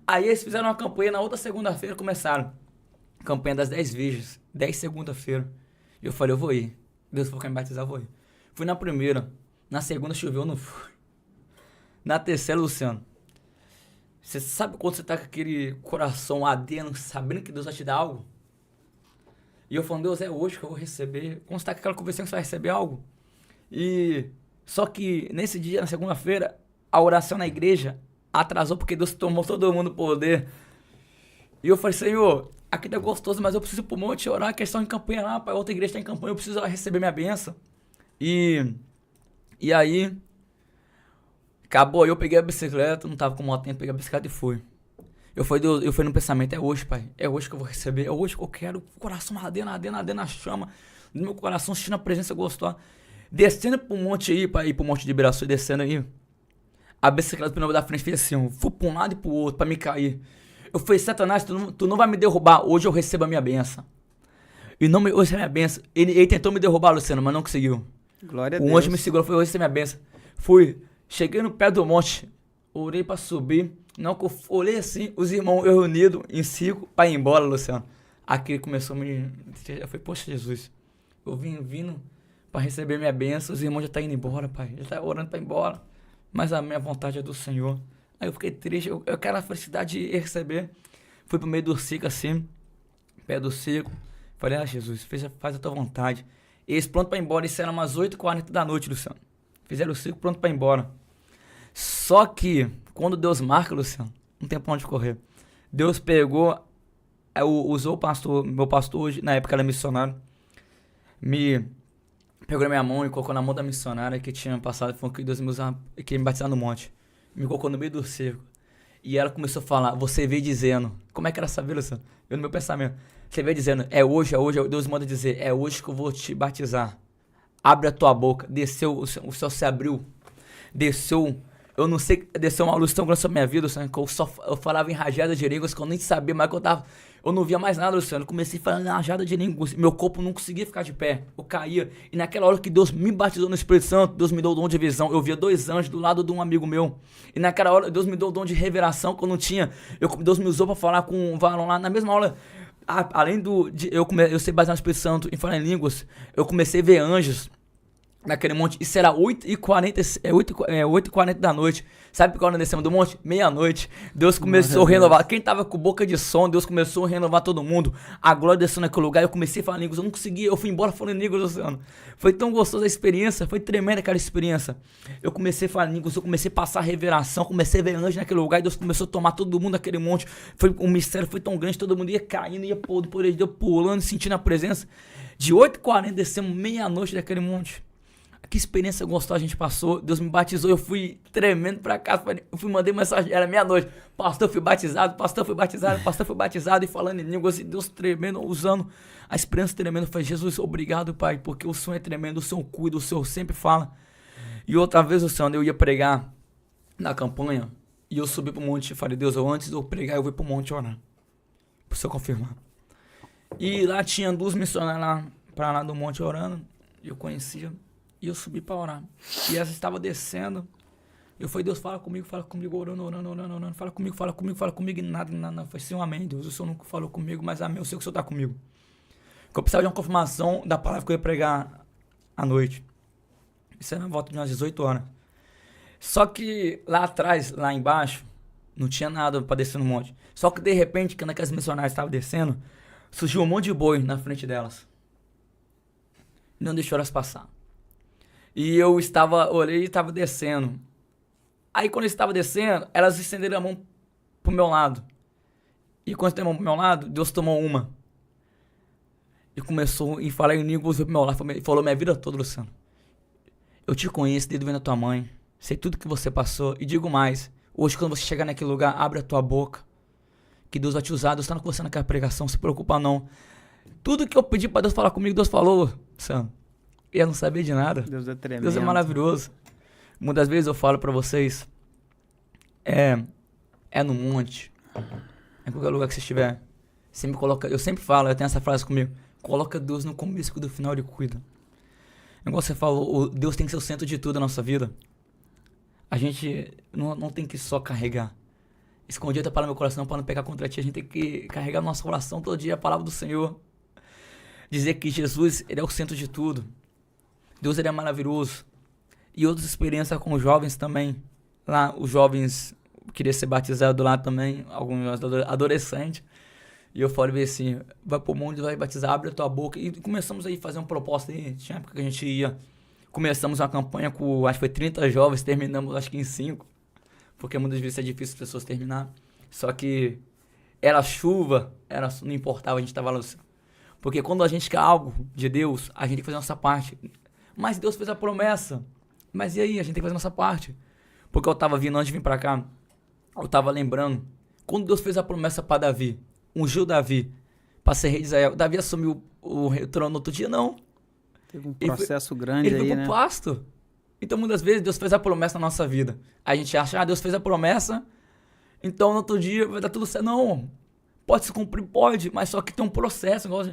Aí eles fizeram uma campanha, na outra segunda-feira começaram. Campanha das 10 virgens, 10 segunda-feira. E eu falei, eu vou ir. Deus falou que me batizar, eu vou ir. Fui na primeira, na segunda choveu, eu não fui. Na terceira, Luciano, você sabe quando você tá com aquele coração ardendo, sabendo que Deus vai te dar algo? E eu falando, Deus, é hoje que eu vou receber. Quando você tá com aquela conversa que você vai receber algo? E só que nesse dia, na segunda-feira, a oração na igreja atrasou porque Deus tomou todo mundo poder. E eu falei, Senhor, aqui tá gostoso, mas eu preciso ir pro monte orar, que eles estão em campanha lá, pai, outra igreja tá em campanha, eu preciso receber minha bênção. E aí, acabou, eu peguei a bicicleta, não tava com moto ainda, peguei a bicicleta e fui. Eu fui no pensamento, é hoje, pai, é hoje que eu vou receber, é hoje que eu quero, o coração ardendo na chama, no meu coração, sentindo a presença gostosa. Descendo pro monte aí, pra ir pro monte de Ibiraçu, descendo aí, a bicicleta do pneu da frente fez assim, fui pra um lado e pro outro, pra me cair. Eu falei, Satanás, tu não vai me derrubar, hoje eu recebo a minha benção. E não me hoje é a minha benção. Ele tentou me derrubar, Luciano, mas não conseguiu. Glória a Deus. O anjo me segurou, foi hoje é a minha benção. Fui, cheguei no pé do monte, orei pra subir, não que eu olhei assim, os irmãos reunidos em círculo pra ir embora, Luciano. Aqui começou a me... Eu falei, poxa, Jesus, eu vim vindo pra receber minha benção, os irmãos já tá indo embora, pai, já tá orando pra ir embora, mas a minha vontade é do Senhor. Aí eu fiquei triste, eu quero a felicidade de receber. Fui pro meio do ciclo assim, pé do ciclo, falei, Jesus, faz a tua vontade. E eles pronto pra ir embora, isso era umas 8h40 da noite, Luciano. Fizeram o ciclo pronto pra ir embora. Só que, quando Deus marca, Luciano, não tem pra onde correr. Deus pegou, usou o pastor, meu pastor hoje, na época era missionário, me pegou na minha mão e colocou na mão da missionária que tinha passado, falou que Deus me usava, que ia me batizar no monte. Me colocou no meio do cerco. E ela começou a falar, você veio dizendo, como é que era saber, Luciano? Eu no meu pensamento, você veio dizendo, é hoje, Deus manda dizer, é hoje que eu vou te batizar. Abre a tua boca, desceu, o céu se abriu, desceu, eu não sei, desceu uma luz tão grande sobre a minha vida, Luciano, que eu falava em rajada de línguas, que eu nem sabia mais que eu não via mais nada, Luciano, comecei falando em rajada de línguas, meu corpo não conseguia ficar de pé, eu caía, e naquela hora que Deus me batizou no Espírito Santo, Deus me deu o dom de visão, eu via 2 anjos do lado de um amigo meu, e naquela hora Deus me deu o dom de revelação que eu não tinha, Deus me usou pra falar com um varão lá, na mesma aula, além eu sei batizar no Espírito Santo e falar em línguas, eu comecei a ver anjos, naquele monte, isso era 8h40 da noite. Sabe quando nós descemos do monte? Meia-noite. Deus começou a renovar. Quem tava com boca de som, Deus começou a renovar todo mundo. A glória desceu naquele lugar. Eu comecei a falar línguas. Eu não conseguia. Eu fui embora falando línguas, Luciano. Foi tão gostosa a experiência. Foi tremenda aquela experiência. Eu comecei a falar línguas. Eu comecei a passar a revelação. Comecei a ver anjos naquele lugar. E Deus começou a tomar todo mundo naquele monte. Um mistério foi tão grande. Todo mundo ia caindo, ia pulando, sentindo a presença. De 8h40 descemos meia-noite daquele monte. Que experiência gostosa a gente passou. Deus me batizou, eu fui tremendo pra casa. Eu mandei mensagem, era meia-noite. Pastor, fui batizado, e falando em línguas. E Deus tremendo, usando a experiência tremenda. Eu falei, Jesus, obrigado, Pai, porque o Senhor é tremendo, o Senhor cuida, o Senhor sempre fala. E outra vez, o Senhor, eu ia pregar na campanha. E eu subi pro monte e falei, Deus, antes de eu pregar, eu vou pro monte orar. Pro Senhor confirmar. E lá tinha 2 missionários lá, pra lá do monte orando. Eu conhecia. E eu subi pra orar. E elas estavam descendo. Eu falei, Deus, fala comigo, orando. Fala comigo. E nada. Foi assim, um amém, Deus. O Senhor nunca falou comigo, mas amém, eu sei que o Senhor tá comigo. Eu precisava de uma confirmação da palavra que eu ia pregar à noite. Isso era na volta de umas 18 horas. Só que lá atrás, lá embaixo, não tinha nada pra descer no monte. Só que de repente, quando aquelas missionárias estavam descendo, surgiu um monte de boi na frente delas. Não deixou elas passar. E eu olhei e estava descendo. Aí quando eu estava descendo, elas estenderam a mão pro meu lado. E quando estenderam a mão pro meu lado, Deus tomou uma. E começou a falar em línguas pro meu lado. Falou minha vida toda, Luciano. Eu te conheço desde vendo a tua mãe. Sei tudo que você passou. E digo mais. Hoje quando você chegar naquele lugar, abre a tua boca. Que Deus vai te usar. Deus está com você naquela pregação. Não se preocupa não. Tudo que eu pedi para Deus falar comigo, Deus falou, Luciano. E eu não sabia de nada. Deus é tremendo. Deus é maravilhoso. Muitas vezes eu falo pra vocês, é no monte, em qualquer lugar que você estiver, eu sempre falo, eu tenho essa frase comigo, coloca Deus no começo e no final ele cuida. Igual você falou, Deus tem que ser o centro de tudo na nossa vida. A gente não tem que só carregar. Escondido para no meu coração para não pecar contra ti, a gente tem que carregar no nosso coração todo dia a palavra do Senhor. Dizer que Jesus, ele é o centro de tudo. Deus, ele é maravilhoso. E outras experiências com os jovens também. Lá, os jovens queriam ser batizados lá também, alguns adolescentes. E eu falei assim, vai pro mundo, vai batizar, abre a tua boca. E começamos aí a fazer uma proposta aí. Tinha época que a gente ia. Começamos uma campanha com, acho que foi 30 jovens, terminamos acho que em 5. Porque muitas vezes é difícil as pessoas terminar. Só que era chuva, não importava, a gente estava lá. Porque quando a gente quer algo de Deus, a gente tem que fazer a nossa parte. Mas Deus fez a promessa. Mas e aí? A gente tem que fazer a nossa parte. Porque eu tava vindo, antes de vir pra cá, eu tava lembrando, quando Deus fez a promessa pra Davi, ungiu Davi pra ser rei de Israel, Davi assumiu o trono no outro dia? Não. Teve um processo grande aí, né? Ele foi pro pasto. Então, muitas vezes, Deus fez a promessa na nossa vida. A gente acha, Deus fez a promessa, então no outro dia vai dar tudo certo. Não, pode se cumprir, pode, mas só que tem um processo, igual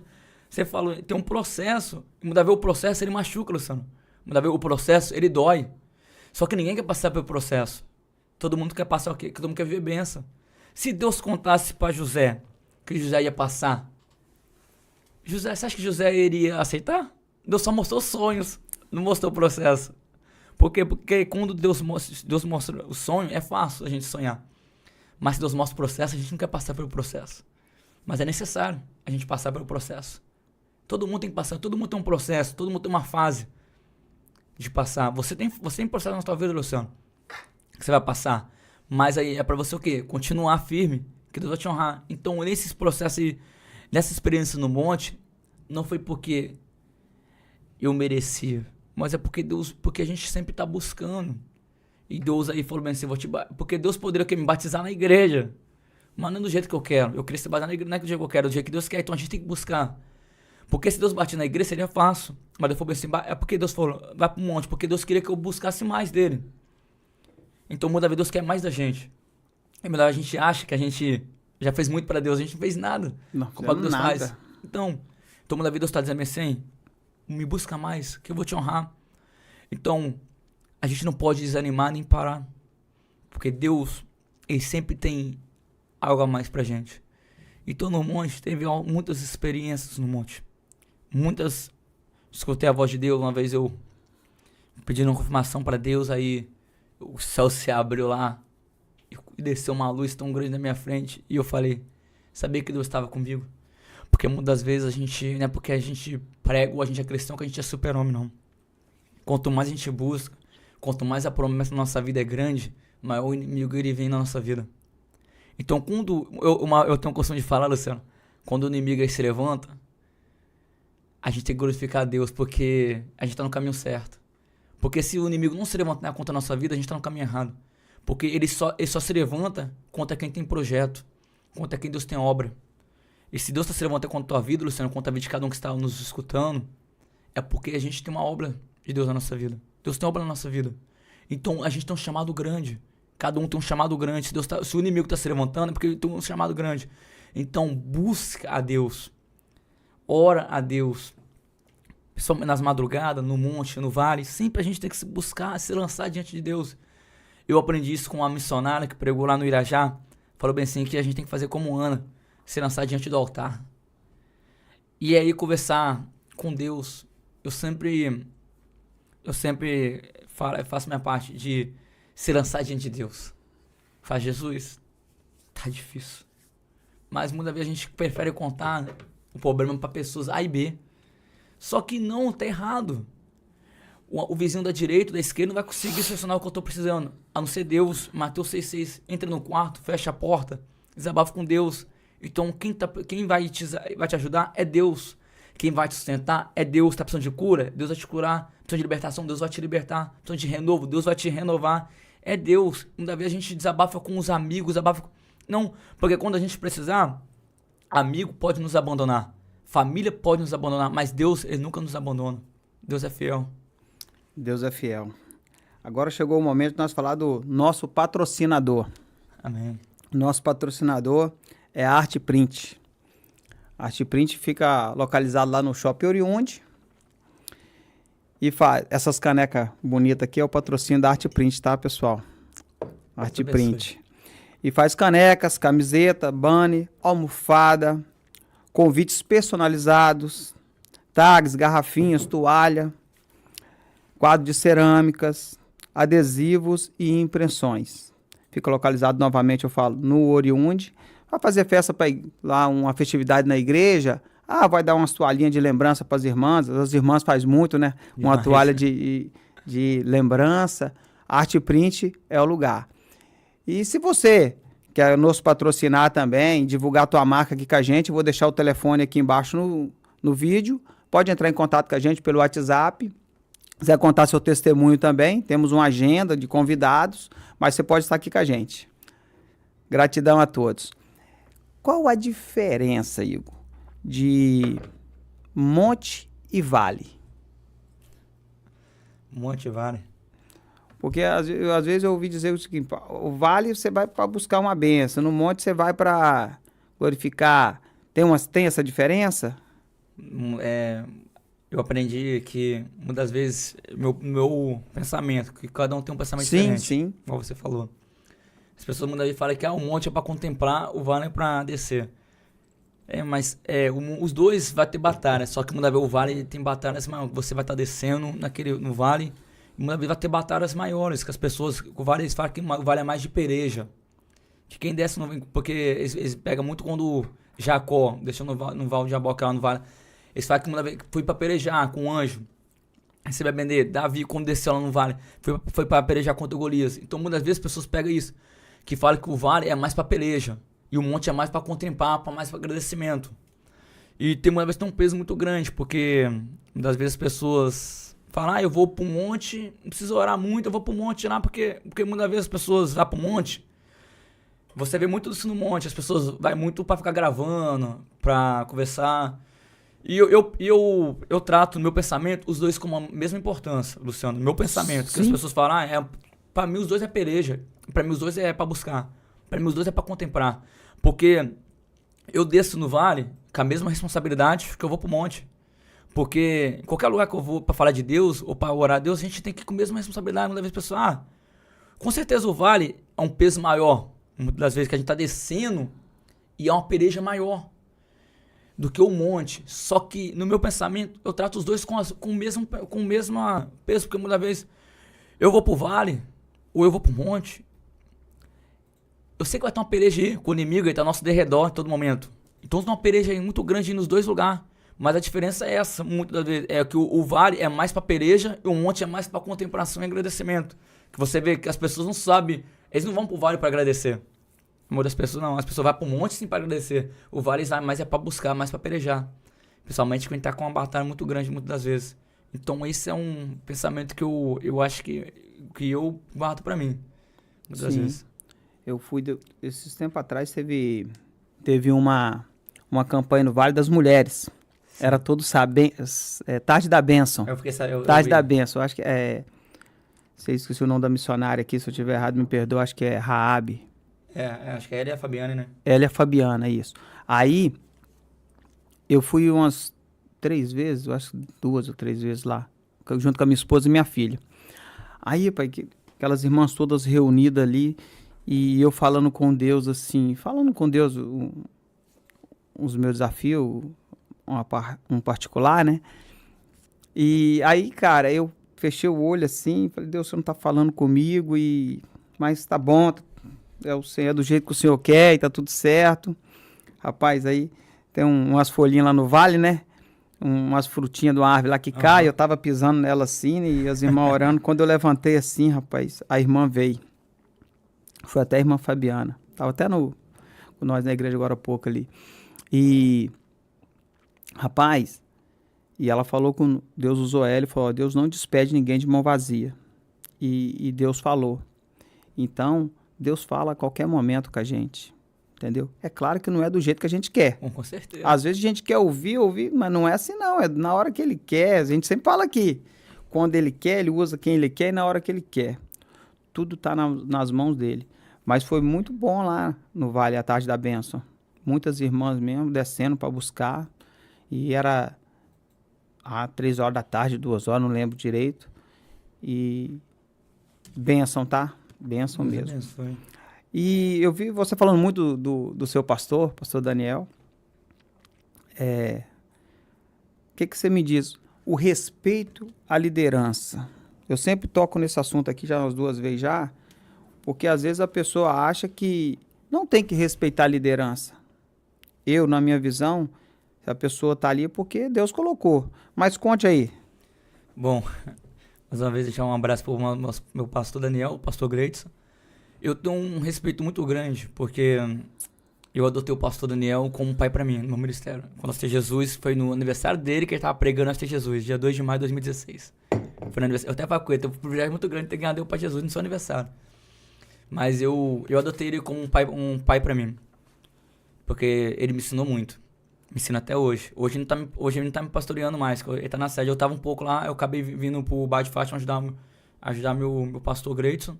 você falou, tem um processo. Muitas vezes o processo, ele machuca, Luciano. Muitas vezes o processo, ele dói. Só que ninguém quer passar pelo processo. Todo mundo quer passar o quê? Todo mundo quer viver bênção. Se Deus contasse para José que José ia passar, você acha que José iria aceitar? Deus só mostrou sonhos, não mostrou o processo. Por quê? Porque quando Deus mostra o sonho, é fácil a gente sonhar. Mas se Deus mostra o processo, a gente não quer passar pelo processo. Mas é necessário a gente passar pelo processo. Todo mundo tem que passar, todo mundo tem um processo, todo mundo tem uma fase de passar. Você tem processo na sua vida, Luciano, que você vai passar. Mas aí é pra você o quê? Continuar firme, que Deus vai te honrar. Então, nesses processos, nessa experiência no monte, não foi porque eu merecia, mas é porque a gente sempre tá buscando. E Deus aí falou bem assim, porque Deus poderia me batizar na igreja, mas não é do jeito que eu quero. Eu queria ser batizado na igreja, não é do jeito que eu quero, é do jeito que Deus quer. Então a gente tem que buscar. Porque se Deus batia na igreja, seria fácil. Mas eu falei assim, é porque Deus falou, vai pro monte, porque Deus queria que eu buscasse mais dele. Então muda a vida, Deus quer mais da gente. E melhor, a gente acha que a gente já fez muito pra Deus, a gente não fez nada. Não, comparado com Deus nada. faz. Então muda a vida, Deus tá dizendo assim, me busca mais, que eu vou te honrar. Então, a gente não pode desanimar nem parar. Porque Deus, ele sempre tem algo a mais pra gente. Então no monte, teve muitas experiências no monte. Muitas. Escutei a voz de Deus, uma vez eu pedi uma confirmação pra Deus, aí o céu se abriu lá e desceu uma luz tão grande na minha frente. E eu falei, sabia que Deus estava comigo? Porque muitas vezes a gente, não é porque a gente prega ou a gente é cristão que a gente é super-homem, não. Quanto mais a gente busca, quanto mais a promessa na nossa vida é grande, maior o inimigo ele vem na nossa vida. Então, quando eu tenho a costume de falar, Luciano, quando o inimigo aí se levanta, a gente tem que glorificar a Deus, porque a gente está no caminho certo. Porque se o inimigo não se levantar contra a nossa vida, a gente está no caminho errado. Porque ele só se levanta contra quem tem projeto, contra quem Deus tem obra. E se Deus está se levantando contra a tua vida, Luciano, contra a vida de cada um que está nos escutando, é porque a gente tem uma obra de Deus na nossa vida. Deus tem obra na nossa vida. Então, a gente tem um chamado grande. Cada um tem um chamado grande. Se o inimigo está se levantando, é porque ele tem um chamado grande. Então, busca a Deus. Ora a Deus. Principalmente nas madrugadas, no monte, no vale. Sempre a gente tem que se buscar, se lançar diante de Deus. Eu aprendi isso com uma missionária que pregou lá no Irajá. Falou bem assim que a gente tem que fazer como Ana. Se lançar diante do altar. E aí conversar com Deus. Eu sempre faço minha parte de se lançar diante de Deus. Faz Jesus. Tá difícil. Mas muitas vezes a gente prefere contar o problema para pessoas A e B. Só que não, tá errado. O vizinho da direita, da esquerda não vai conseguir solucionar o que eu tô precisando. A não ser Deus. Mateus 6,6. Entra no quarto, fecha a porta, desabafa com Deus. Então quem vai te ajudar é Deus. Quem vai te sustentar é Deus. Tá precisando de cura? Deus vai te curar. Precisa de libertação? Deus vai te libertar. Precisa de renovo? Deus vai te renovar. É Deus. Muitas vezes a gente desabafa com os amigos, Não, porque quando a gente precisar, amigo pode nos abandonar. Família pode nos abandonar. Mas Deus, Ele nunca nos abandona. Deus é fiel. Deus é fiel. Agora chegou o momento de nós falar do nosso patrocinador. Amém. Nosso patrocinador é a Arte Print. A Arte Print fica localizado lá no Shopping Oriundi. E faz essas canecas bonitas aqui é o patrocínio da Arte Print, tá, pessoal? Arte Print. E faz canecas, camiseta, banner, almofada, convites personalizados, tags, garrafinhas, toalha, quadro de cerâmicas, adesivos e impressões. Fica localizado novamente, eu falo, no Oriundi. Vai fazer festa para lá, uma festividade na igreja. Vai dar umas toalhinhas de lembrança para as irmãs fazem muito, né? Uma toalha de lembrança. Arte Print é o lugar. E se você quer nos patrocinar também, divulgar a tua marca aqui com a gente, eu vou deixar o telefone aqui embaixo no vídeo. Pode entrar em contato com a gente pelo WhatsApp. Se quiser contar seu testemunho também, temos uma agenda de convidados, mas você pode estar aqui com a gente. Gratidão a todos. Qual a diferença, Igor, de monte e vale? Monte e vale. Porque às vezes eu ouvi dizer o seguinte, o vale você vai para buscar uma bênção, no monte você vai para glorificar. Tem essa diferença? Eu aprendi que, muitas vezes, meu pensamento, que cada um tem um pensamento diferente. Sim. Como você falou. As pessoas muitas vezes falam que o monte é para contemplar, o vale é para descer. Mas os dois vai ter batalha, só que muitas vezes o vale tem batalhas maiores. Você vai estar descendo no vale, e muitas vezes vai ter batalhas maiores, que as pessoas, o vale, eles falam que o vale é mais de pereja. Que quem desce, porque eles pegam muito quando Jacó, deixando no val de Jaboque lá no vale, eles falam que uma vez foi para perejar com um anjo. Aí você vai vender. Davi, quando desceu lá no vale, foi para pelejar contra Golias. Então, muitas vezes, as pessoas pegam isso. Que falam que o vale é mais para peleja. E o monte é mais para contemplar, mais para agradecimento. E muitas vezes tem um peso muito grande. Porque, muitas vezes, as pessoas falam, eu vou para o monte, não preciso orar muito, eu vou para o monte lá. Porque muitas vezes as pessoas vão para o monte. Você vê muito isso no monte. As pessoas vão muito para ficar gravando, para conversar. E eu trato no meu pensamento os dois com a mesma importância, Luciano. Meu pensamento. Sim. Que as pessoas falam, pra mim os dois é peleja. Pra mim os dois é pra buscar. Pra mim os dois é pra contemplar. Porque eu desço no vale com a mesma responsabilidade que eu vou pro monte. Porque em qualquer lugar que eu vou pra falar de Deus ou pra orar a Deus, a gente tem que ir com a mesma responsabilidade. Muitas vezes as pessoas, com certeza o vale é um peso maior. Muitas das vezes que a gente tá descendo e é uma peleja maior do que o monte. Só que no meu pensamento eu trato os dois com o mesmo peso, porque muitas vezes eu vou pro vale ou eu vou pro monte, eu sei que vai ter uma peleja aí com o inimigo, ele tá ao nosso derredor em todo momento. Então tem uma peleja aí muito grande nos dois lugares. Mas a diferença é essa, muitas das vezes, é que o vale é mais pra peleja e o monte é mais pra contemplação e agradecimento. Que você vê que as pessoas não sabem, eles não vão pro vale pra agradecer. A maioria das pessoas não, as pessoas vão pro monte sim pra agradecer. O vale mais é pra buscar, mais pra pelejar. Principalmente quando tá com uma batalha muito grande muitas das vezes. Então esse é um pensamento que eu acho que eu guardo pra mim. Muitas das vezes. Eu fui, esses tempos atrás teve uma campanha no Vale das Mulheres. Sim. Era todo Tarde da Bênção. Eu fiquei Tarde da Bênção, eu acho que sei, esqueci o nome da missionária aqui, se eu estiver errado, me perdoa, acho que é Raabe. Acho que ela é a Fabiana, né? Ela é a Fabiana, isso. Aí, eu fui umas 3 vezes, eu acho que 2 ou 3 vezes lá, junto com a minha esposa e minha filha. Aí, pai, aquelas irmãs todas reunidas ali, e eu falando com Deus, assim, falando com Deus os meus desafios, um particular, né? E aí, cara, eu fechei o olho assim, falei, Deus, você não tá falando comigo, mas tá bom, é do jeito que o Senhor quer e tá tudo certo. Rapaz, aí tem umas folhinhas lá no vale, né? Umas frutinhas de uma árvore lá que cai, eu tava pisando nela assim, e as irmãs orando. Quando eu levantei assim, rapaz, a irmã veio. Foi até a irmã Fabiana. Tava até com nós na igreja agora há pouco ali. E, rapaz, e ela falou com Deus, usou ela e falou, Deus não despede ninguém de mão vazia. E Deus falou. Então, Deus fala a qualquer momento com a gente. Entendeu? É claro que não é do jeito que a gente quer. Com certeza. Às vezes a gente quer ouvir, mas não é assim não. É na hora que ele quer. A gente sempre fala aqui. Quando ele quer, ele usa quem ele quer e na hora que ele quer. Tudo está nas mãos dele. Mas foi muito bom lá no Vale, a Tarde da Bênção. Muitas irmãs mesmo descendo para buscar. E era 3 horas da tarde, 2 horas, não lembro direito. E bênção, tá? Bênção mesmo. Abençoe. E eu vi você falando muito do seu pastor Daniel. O que você me diz? O respeito à liderança. Eu sempre toco nesse assunto aqui já umas 2 vezes já, porque às vezes a pessoa acha que não tem que respeitar a liderança. Eu, na minha visão, a pessoa está ali porque Deus colocou. Mas conte aí. Bom, mais uma vez deixar um abraço para o meu pastor Daniel, o pastor Greitson. Eu tenho um respeito muito grande, porque eu adotei o pastor Daniel como um pai para mim, no meu ministério. Quando eu aceitei Jesus, foi no aniversário dele que ele estava pregando a Jesus, dia 2 de maio de 2016. Foi no aniversário. Eu até falei com ele, teve um privilégio muito grande ter ganhado eu para Jesus no seu aniversário. Mas eu adotei ele como um pai para mim, porque ele me ensinou muito. Me ensina até hoje. Hoje ele não tá me pastoreando mais, ele tá na sede. Eu tava um pouco lá, eu acabei vindo pro Bar de Fátima ajudar meu pastor Greitson.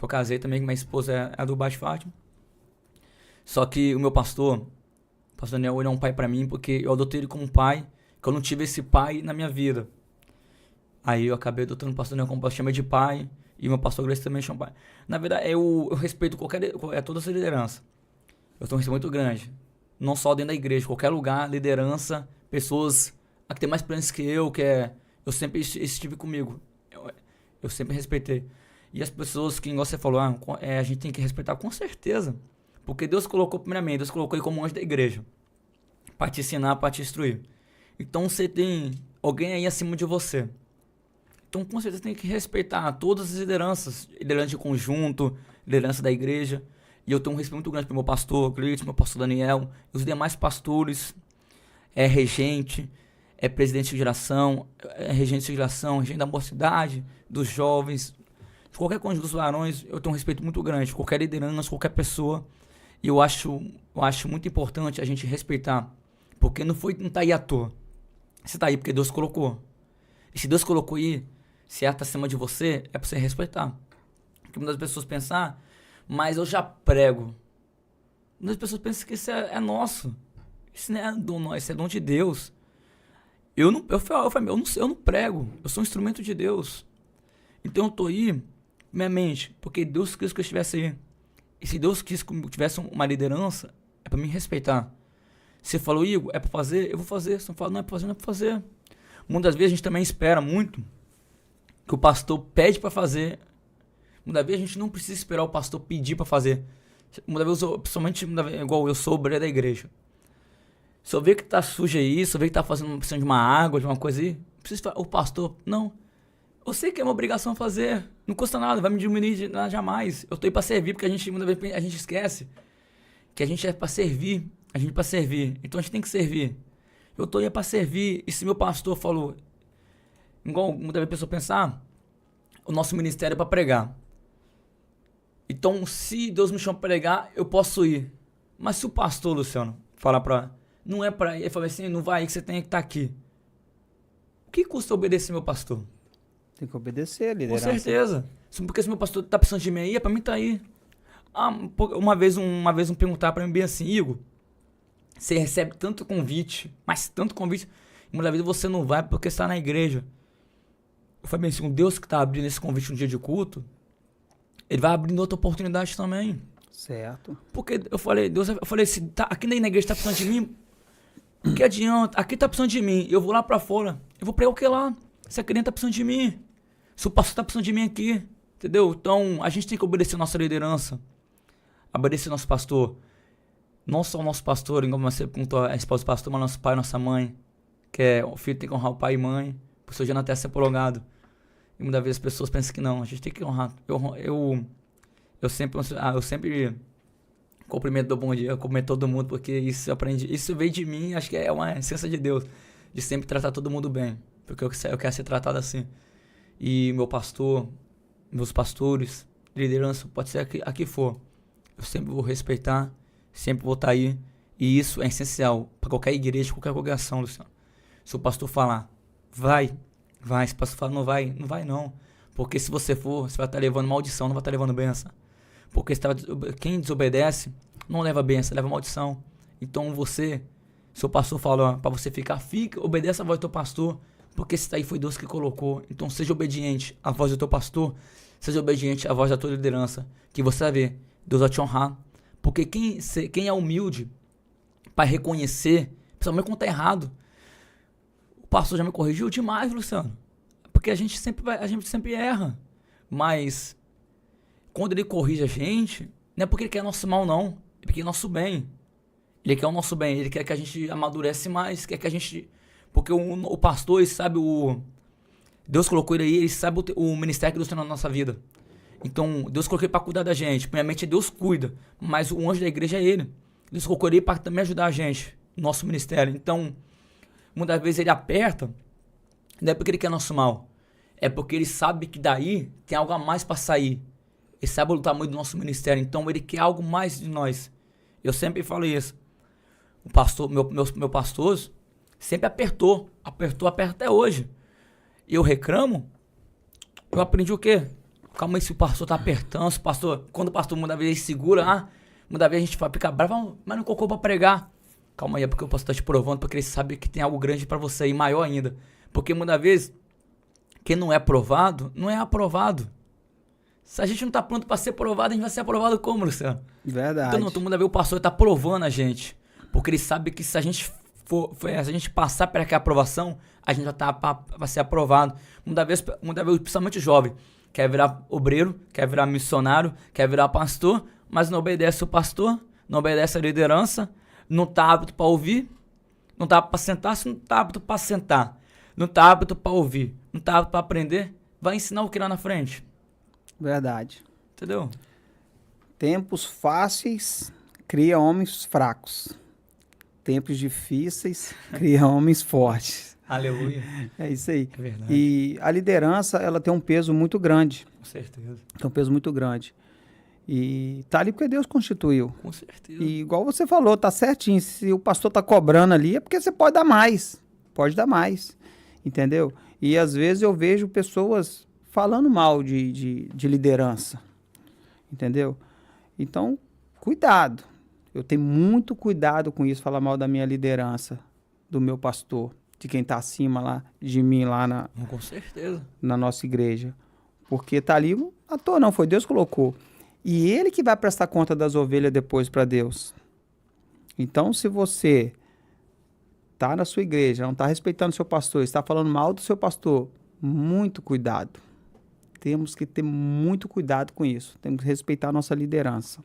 Eu casei também, minha esposa é do Bar de Fátima. Só que o meu pastor Daniel, ele é um pai pra mim, porque eu adotei ele como um pai, que eu não tive esse pai na minha vida. Aí eu acabei adotando o pastor Daniel como chama de pai, e meu pastor Greitson também chama pai. Na verdade, eu respeito toda essa liderança. Eu tenho um respeito muito grande. Não só dentro da igreja, qualquer lugar, liderança, pessoas que tem mais planos que eu eu sempre estive comigo. Eu sempre respeitei. E as pessoas que, igual você falou, a gente tem que respeitar com certeza. Porque Deus colocou, primeiramente, Deus colocou ele como anjo da igreja. Para te ensinar, para te instruir. Então você tem alguém aí acima de você. Então com certeza tem que respeitar todas as lideranças. Liderança de conjunto, liderança da igreja. E eu tenho um respeito muito grande pro meu pastor Cleiton, meu pastor Daniel, e os demais pastores, regente, presidente de geração, regente da mocidade, dos jovens, de qualquer conjunto dos varões, eu tenho um respeito muito grande, qualquer liderança, qualquer pessoa. E eu acho muito importante a gente respeitar, porque não tá aí à toa. Você tá aí porque Deus colocou. E se Deus colocou aí, se ela tá acima de você, é pra você respeitar. Porque muitas pessoas pensam, mas eu já prego. Muitas pessoas pensam que isso é nosso. Isso não é dom nosso, isso é dom de Deus. Eu não prego. Eu sou um instrumento de Deus. Então eu tô aí, minha mente, porque Deus quis que eu estivesse aí. E se Deus quis que eu tivesse uma liderança, é pra me respeitar. Se falou, Igor, é pra fazer, eu vou fazer. Se não fala, não é pra fazer, não é pra fazer. Muitas vezes a gente também espera muito que o pastor pede pra fazer. Muitas vezes a gente não precisa esperar o pastor pedir pra fazer. Muitas vezes, principalmente igual eu sou obreiro da igreja. Se eu ver que tá sujo aí, se eu ver que tá precisando de uma água, de uma coisa aí, o pastor, não. Eu sei que é uma obrigação fazer. Não custa nada, vai me diminuir nada jamais. Eu tô aí pra servir, porque muitas vezes a gente esquece que a gente é pra servir. A gente é pra servir. Então a gente tem que servir. Eu tô aí pra servir. E se meu pastor falou, igual muitas vezes a pessoa pensar, o nosso ministério é pra pregar. Então, se Deus me chama pra pregar, eu posso ir. Mas se o pastor, Luciano, falar não é pra ir, ele fala assim, não vai aí que você tem que estar aqui. O que custa obedecer meu pastor? Tem que obedecer a Com liderança. certeza. Porque se meu pastor tá precisando de mim aí, é pra mim tá aí. Uma vez um perguntar pra mim bem assim, Igor, você recebe tanto convite, mas tanto convite, e muitas vezes você não vai porque está na igreja. Eu falei bem assim, um Deus que tá abrindo esse convite no dia de culto, ele vai abrindo outra oportunidade também. Certo. Porque eu falei, Deus, eu falei, se tá, aqui na igreja tá precisando de mim, que adianta? Aqui tá precisando de mim, eu vou lá pra fora, eu vou pregar o que lá? Se a criança tá precisando de mim, se o pastor tá precisando de mim aqui, entendeu? Então, a gente tem que obedecer a nossa liderança, obedecer nosso pastor. Não só o nosso pastor, igual você perguntou a esposa do pastor, mas nosso pai e nossa mãe, que é, o filho tem que honrar o pai e mãe, por seu dia na terra ser prolongado. E muitas vezes as pessoas pensam que não, a gente tem que honrar. Eu sempre cumprimento do bom dia, eu cumprimento todo mundo, porque isso veio de mim, acho que é uma essência de Deus, de sempre tratar todo mundo bem, porque eu quero ser tratado assim. E meu pastor, meus pastores, liderança, pode ser aqui for, eu sempre vou respeitar, sempre vou estar aí, e isso é essencial para qualquer igreja, qualquer congregação, Luciano. Se o pastor falar, vai, se o pastor falar, não vai não, porque se você for, você vai estar levando maldição, não vai estar levando bênção. Porque quem desobedece não leva bênção, leva maldição. Então seu pastor fala para você fica, obedeça a voz do teu pastor, porque esse daí foi Deus que colocou. Então seja obediente à voz do teu pastor, seja obediente à voz da tua liderança, que você vai ver, Deus vai te honrar. Porque quem é humilde para reconhecer, principalmente quando tá errado, o pastor já me corrigiu demais, Luciano. Porque a gente sempre erra, mas quando ele corrige a gente, não é porque ele quer nosso mal, não. É porque é nosso bem. Ele quer o nosso bem. Ele quer que a gente amadurece mais. Quer que a gente... Porque o pastor, ele sabe Deus colocou ele sabe o ministério que Deus tem na nossa vida. Então, Deus colocou ele para cuidar da gente. Primeiramente, Deus cuida. Mas o anjo da igreja é ele. Deus colocou ele para também ajudar a gente. Nosso ministério. Então, muitas vezes ele aperta. Não é porque ele quer nosso mal. É porque ele sabe que daí tem algo a mais para sair. Ele sabe o tamanho do nosso ministério, então ele quer algo mais de nós. Eu sempre falo isso. O pastor, meu pastor sempre apertou até hoje. E eu reclamo, eu aprendi o quê? Calma aí, se o pastor tá apertando, quando o pastor muitas vezes segura, muitas vezes a gente fica bravo, mas não colocou pra pregar. Calma aí, é porque o pastor tá te provando, porque ele sabe que tem algo grande pra você e maior ainda. Porque muitas vezes, quem não é provado, não é aprovado. Se a gente não tá pronto pra ser provado, a gente vai ser aprovado como, Luciano? Verdade. Então, todo mundo vê o pastor tá provando a gente. Porque ele sabe que se a gente passar por aquela aprovação, a gente vai ser aprovado. Muitas vezes, principalmente o jovem, quer virar obreiro, quer virar missionário, quer virar pastor, mas não obedece o pastor, não obedece a liderança, não tá apto pra ouvir, não tá apto pra sentar, se não tá apto pra sentar, não tá apto pra ouvir, não tá apto pra aprender, vai ensinar o que lá na frente. Verdade. Entendeu? Tempos fáceis criam homens fracos. Tempos difíceis criam homens fortes. Aleluia. É isso aí. É verdade. E a liderança, ela tem um peso muito grande. Com certeza. Tem um peso muito grande. E tá ali porque Deus constituiu. Com certeza. E igual você falou, tá certinho. Se o pastor tá cobrando ali, é porque você pode dar mais. Pode dar mais. Entendeu? E às vezes eu vejo pessoas falando mal de liderança, entendeu? Então, cuidado. Eu tenho muito cuidado com isso, falar mal da minha liderança, do meu pastor, de quem está acima lá, de mim lá Com certeza. na nossa igreja. Porque tá ali, à toa não, foi Deus que colocou. E ele que vai prestar conta das ovelhas depois para Deus. Então, se você tá na sua igreja, não está respeitando o seu pastor, está falando mal do seu pastor, muito cuidado. Temos que ter muito cuidado com isso. Temos que respeitar a nossa liderança.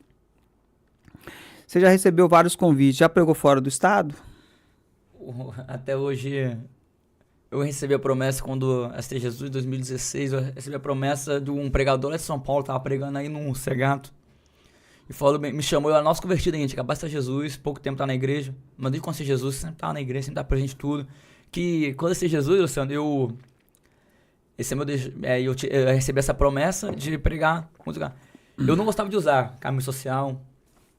Você já recebeu vários convites. Já pregou fora do estado? Até hoje, eu recebi a promessa quando assisti Jesus em 2016. Eu recebi a promessa de um pregador lá de São Paulo. Estava pregando aí num Segato. E falou, me chamou, eu era nosso convertido, a gente acabou de estar Jesus, pouco tempo tá na igreja. Mas desde que conheci Jesus, sempre tava na igreja, sempre tava presente em tudo. Que quando eu assisti Jesus, Luciano, eu recebi essa promessa de pregar muito lugar. Eu não gostava de usar camisa social,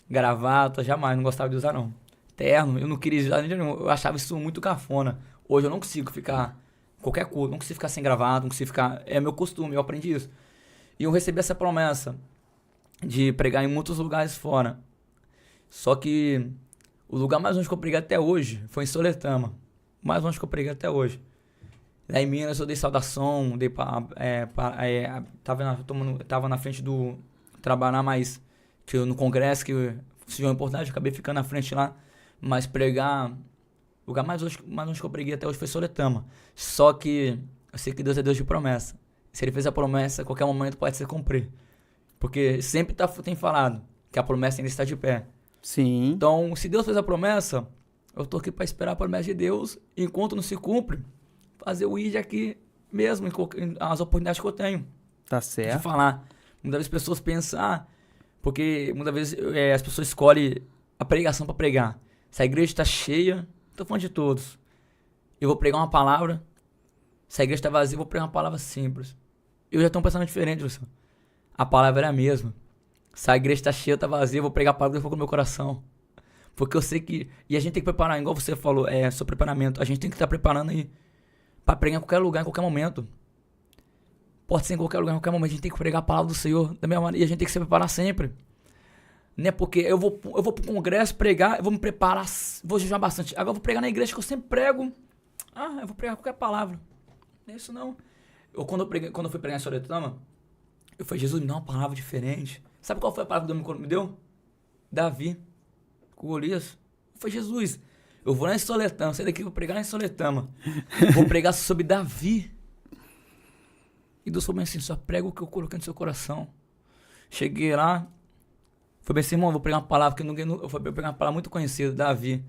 gravata, jamais, não gostava de usar não. Terno, eu não queria usar, eu achava isso muito cafona. Hoje eu não consigo ficar Qualquer culto, não consigo ficar sem gravado, não consigo ficar... É meu costume, eu aprendi isso. E eu recebi essa promessa de pregar em muitos lugares fora. Só que o lugar mais longe que eu preguei até hoje foi em Soletama. Mais longe que eu preguei até hoje. Lá em Minas eu dei saudação, tava na frente do trabalhar mais que no congresso, que surgiu a oportunidade, eu acabei ficando na frente lá, mas pregar, o lugar mais longe que eu preguei até hoje foi Soletama. Só que eu sei que Deus é Deus de promessa. Se ele fez a promessa, a qualquer momento pode ser cumprir. Porque sempre tem falado que a promessa ainda está de pé. Sim. Então, se Deus fez a promessa, eu tô aqui para esperar a promessa de Deus, e enquanto não se cumpre, fazer o ID aqui mesmo, as oportunidades que eu tenho. Tá certo. De falar. Muitas vezes as pessoas pensam, porque muitas vezes as pessoas escolhem a pregação para pregar. Se a igreja está cheia, tô falando de todos, eu vou pregar uma palavra. Se a igreja está vazia, eu vou pregar uma palavra simples. Eu já tenho um pensamento diferente, Luciano. A palavra é a mesma. Se a igreja está cheia, está vazia, eu vou pregar a palavra que for com o meu coração. Porque eu sei que... E a gente tem que preparar, igual você falou, seu preparamento. A gente tem que estar preparando aí para pregar em qualquer lugar, em qualquer momento. Pode ser em qualquer lugar, em qualquer momento. A gente tem que pregar a palavra do Senhor da mesma maneira. E a gente tem que se preparar sempre. Não é porque eu vou pro congresso pregar, eu vou me preparar, vou jejuar bastante. Agora eu vou pregar na igreja que eu sempre prego. Eu vou pregar qualquer palavra. Não é isso não. Quando eu fui pregar em Soletama, eu falei, Jesus, me dá uma palavra diferente. Sabe qual foi a palavra que Deus me deu? Davi. Com Golias. Eu falei, Jesus, eu vou lá em Soletama, sair daqui, vou pregar lá em Soletama. Vou pregar sobre Davi. E Deus falou assim, só prega o que eu coloquei no seu coração. Cheguei lá, foi bem assim, irmão, vou pregar uma palavra que ninguém... Eu vou pregar uma palavra muito conhecida, Davi.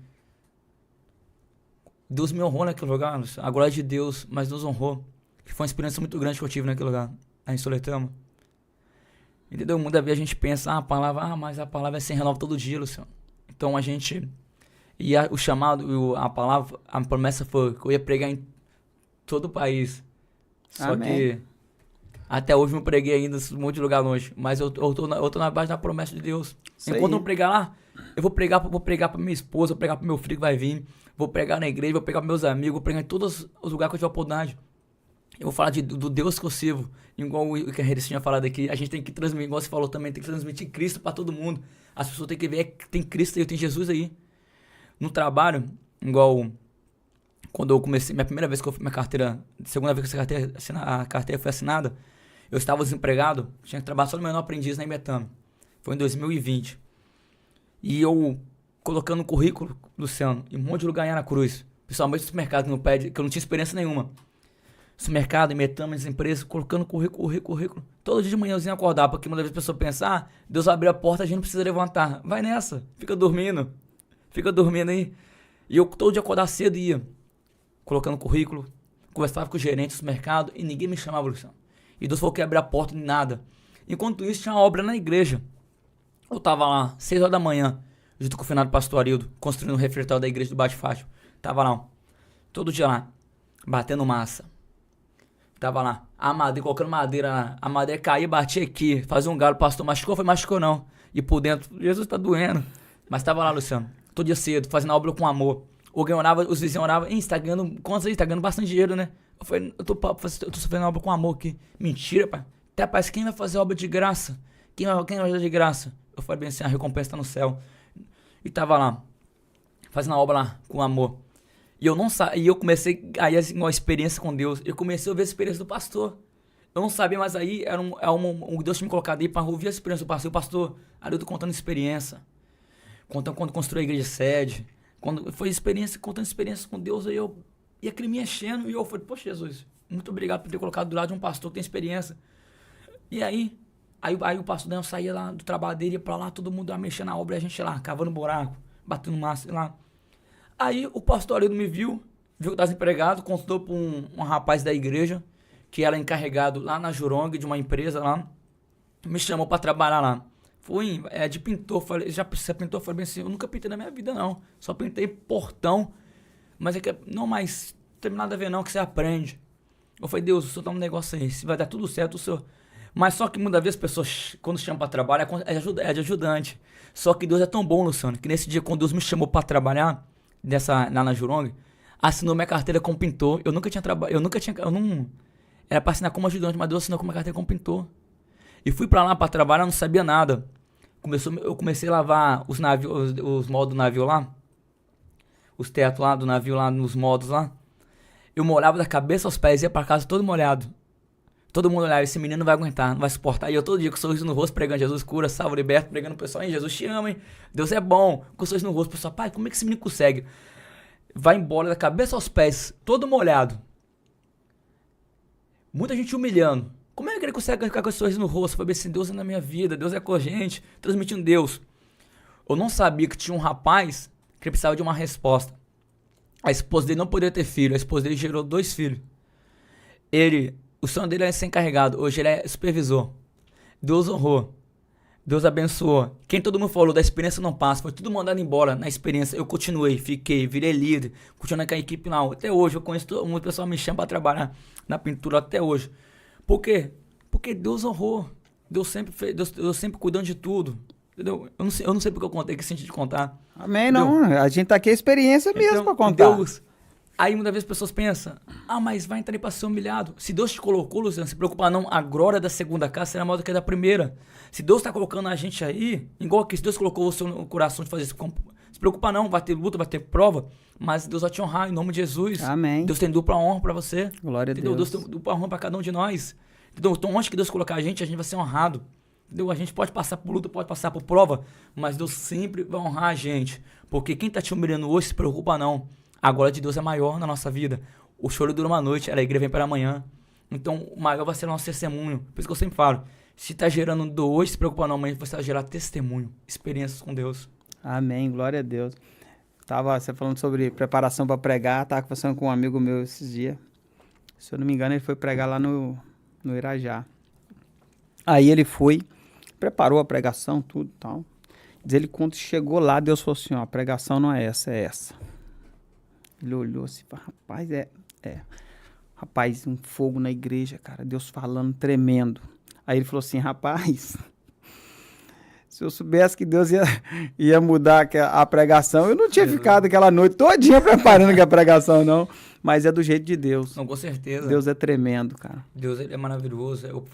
Deus me honrou naquele lugar, a glória de Deus, mas Deus honrou. Que foi uma experiência muito grande que eu tive naquele lugar, aí em Soletama. Entendeu? Muitas vezes a gente pensa, mas a palavra é sem renova todo dia, Luciano. Então a gente... E o chamado, a palavra, a promessa foi que eu ia pregar em todo o país. Só Amém. que até hoje não preguei ainda em um monte de lugar longe. Mas eu tô na base da promessa de Deus. Isso Enquanto aí. eu pregar lá, eu vou pregar pra minha esposa, vou pregar pro meu filho que vai vir, vou pregar na igreja, vou pregar pros meus amigos, vou pregar em todos os lugares que eu tiver oportunidade. Eu vou falar do Deus que eu sirvo. Igual o que a Regis tinha falado aqui, a gente tem que transmitir, igual você falou também, tem que transmitir Cristo pra todo mundo. As pessoas têm que ver que tem Cristo aí, tem Jesus aí. No trabalho, igual quando eu comecei, minha primeira vez que eu fui minha carteira, segunda vez que a carteira foi assinada, eu estava desempregado, tinha que trabalhar só no menor aprendiz na Imetama. Foi em 2020. E eu colocando no currículo, Luciano, em um monte de lugar em Aracruz, principalmente no supermercado, que eu não tinha experiência nenhuma. Supermercado, Imetama, as empresas, colocando currículo. Todo dia de manhãzinho acordar, porque uma vez a pessoa pensa, Deus abriu a porta, a gente não precisa levantar. Vai nessa, fica dormindo aí. E eu todo dia acordar cedo ia, colocando currículo, conversava com os gerentes do mercado e ninguém me chamava, Luciano. E Deus falou que ia abrir a porta, nada. Enquanto isso, tinha uma obra na igreja. Eu tava lá, 6 horas da manhã, junto com o finado pastor Arildo, construindo um refeitório da igreja do Bate Fácil. Tava lá, todo dia lá, batendo massa. Tava lá, colocando madeira lá. A madeira caía, batia aqui, fazia um galo, pastor machucou, machucou não. E por dentro, Jesus tá doendo. Mas tava lá, Luciano, todo dia cedo, fazendo a obra com amor. Alguém orava, os vizinhos oravam, você tá ganhando, quantos aí? Tá ganhando bastante dinheiro, né? Eu falei, eu tô fazendo obra com amor aqui. Mentira, pai. Até parece quem vai fazer obra de graça? Quem vai fazer de graça? Eu falei bem assim, a recompensa tá no céu. E tava lá, fazendo a obra lá, com amor. E eu não sabia, e eu comecei aí assim, uma experiência com Deus. Eu comecei a ouvir a experiência do pastor. Eu não sabia, mas aí era Deus tinha me colocado aí para ouvir a experiência do pastor. O pastor Arildo contando experiência. Quando construiu a igreja sede. Quando foi experiência, contando experiência com Deus, aí e aquele me enchendo. E eu falei, poxa, Jesus, muito obrigado por ter colocado do lado de um pastor que tem experiência. E aí o pastor Daniel saía lá do trabalho dele, ia pra lá, todo mundo ia mexendo na obra, e a gente lá, cavando buraco, batendo massa, lá. Aí o pastor Arildo me viu que eu estava desempregado, consultou para um rapaz da igreja, que era encarregado lá na Jurong, de uma empresa lá, me chamou para trabalhar lá. Fui de pintor, falei, você pintou? Falei bem assim, eu nunca pintei na minha vida não, só pintei portão, mas não tem nada a ver não, que você aprende. Eu falei, Deus, o senhor tá um negócio aí, se vai dar tudo certo, o senhor... Mas só que muitas vezes as pessoas, quando chamam para trabalhar, é de ajudante. Só que Deus é tão bom, Luciano, que nesse dia, quando Deus me chamou para trabalhar, lá na Jurong, assinou minha carteira como pintor. Eu nunca tinha trabalhado, era pra assinar como ajudante, mas Deus assinou com minha carteira como pintor. E fui pra lá pra trabalhar, não sabia nada. Eu comecei a lavar os navios, os modos do navio lá. Os tetos lá do navio lá, nos modos lá. Eu molhava da cabeça aos pés, ia pra casa todo molhado. Todo mundo olhava, esse menino não vai aguentar, não vai suportar. E eu todo dia com sorriso no rosto, pregando Jesus cura, salva, liberta, pregando pro pessoal, hein, Jesus te ama, hein? Deus é bom. Com sorriso no rosto, o pessoal, pai, como é que esse menino consegue? Vai embora da cabeça aos pés, todo molhado. Muita gente humilhando. Como é que ele consegue ficar com esse sorriso no rosto? Eu falei assim, Deus é na minha vida, Deus é com a gente, transmitindo Deus. Eu não sabia que tinha um rapaz que precisava de uma resposta. A esposa dele não poderia ter filho, a esposa dele gerou 2 filhos. O sonho dele era ser encarregado, hoje ele é supervisor. Deus honrou, Deus abençoou. Quem todo mundo falou da experiência não passa, foi tudo mandado embora na experiência. Eu continuei, fiquei, virei líder, continuei com a equipe lá. Até hoje eu conheço todo mundo, o pessoal me chama para trabalhar na pintura até hoje. Por quê? Porque Deus honrou, Deus sempre fez, Deus sempre cuidando de tudo. Entendeu? Eu não sei porque eu contei, que senti de contar. Amém, entendeu? não. A gente tá aqui a experiência mesmo Então, pra contar. Deus. Aí muitas vezes as pessoas pensam, mas vai entrar aí pra ser humilhado. Se Deus te colocou, Luciano, se preocupa não, a glória da segunda casa será maior do que a da primeira. Se Deus tá colocando a gente aí, igual aqui, se Deus colocou o seu coração de fazer isso, se preocupa não, vai ter luta, vai ter prova, mas Deus vai te honrar em nome de Jesus. Amém. Deus tem dupla honra pra você. Glória a entendeu? Deus. Deus tem dupla honra pra cada um de nós. Entendeu? Então onde que Deus colocar a gente vai ser honrado. Entendeu? A gente pode passar por luta, pode passar por prova, mas Deus sempre vai honrar a gente. Porque quem tá te humilhando hoje, se preocupa não. A glória de Deus é maior na nossa vida. O choro dura uma noite, a alegria vem para amanhã. Então, o maior vai ser o nosso testemunho. Por isso que eu sempre falo, se tá gerando dor hoje, se preocupa não, amanhã você vai gerar testemunho, experiências com Deus. Amém, glória a Deus. Você falando sobre preparação para pregar, tava conversando com um amigo meu esses dias. Se eu não me engano, ele foi pregar lá no Irajá. Aí ele foi, preparou a pregação, tudo e tal. Diz ele, quando chegou lá, Deus falou assim, ó, a pregação não é essa, é essa. Ele olhou assim, rapaz, rapaz, um fogo na igreja, cara, Deus falando tremendo. Aí ele falou assim, rapaz, se eu soubesse que Deus ia mudar a pregação, eu não tinha ficado aquela noite todinha preparando a pregação, não. Mas é do jeito de Deus. Não, com certeza. Deus é tremendo, cara. Deus, ele é maravilhoso. Eu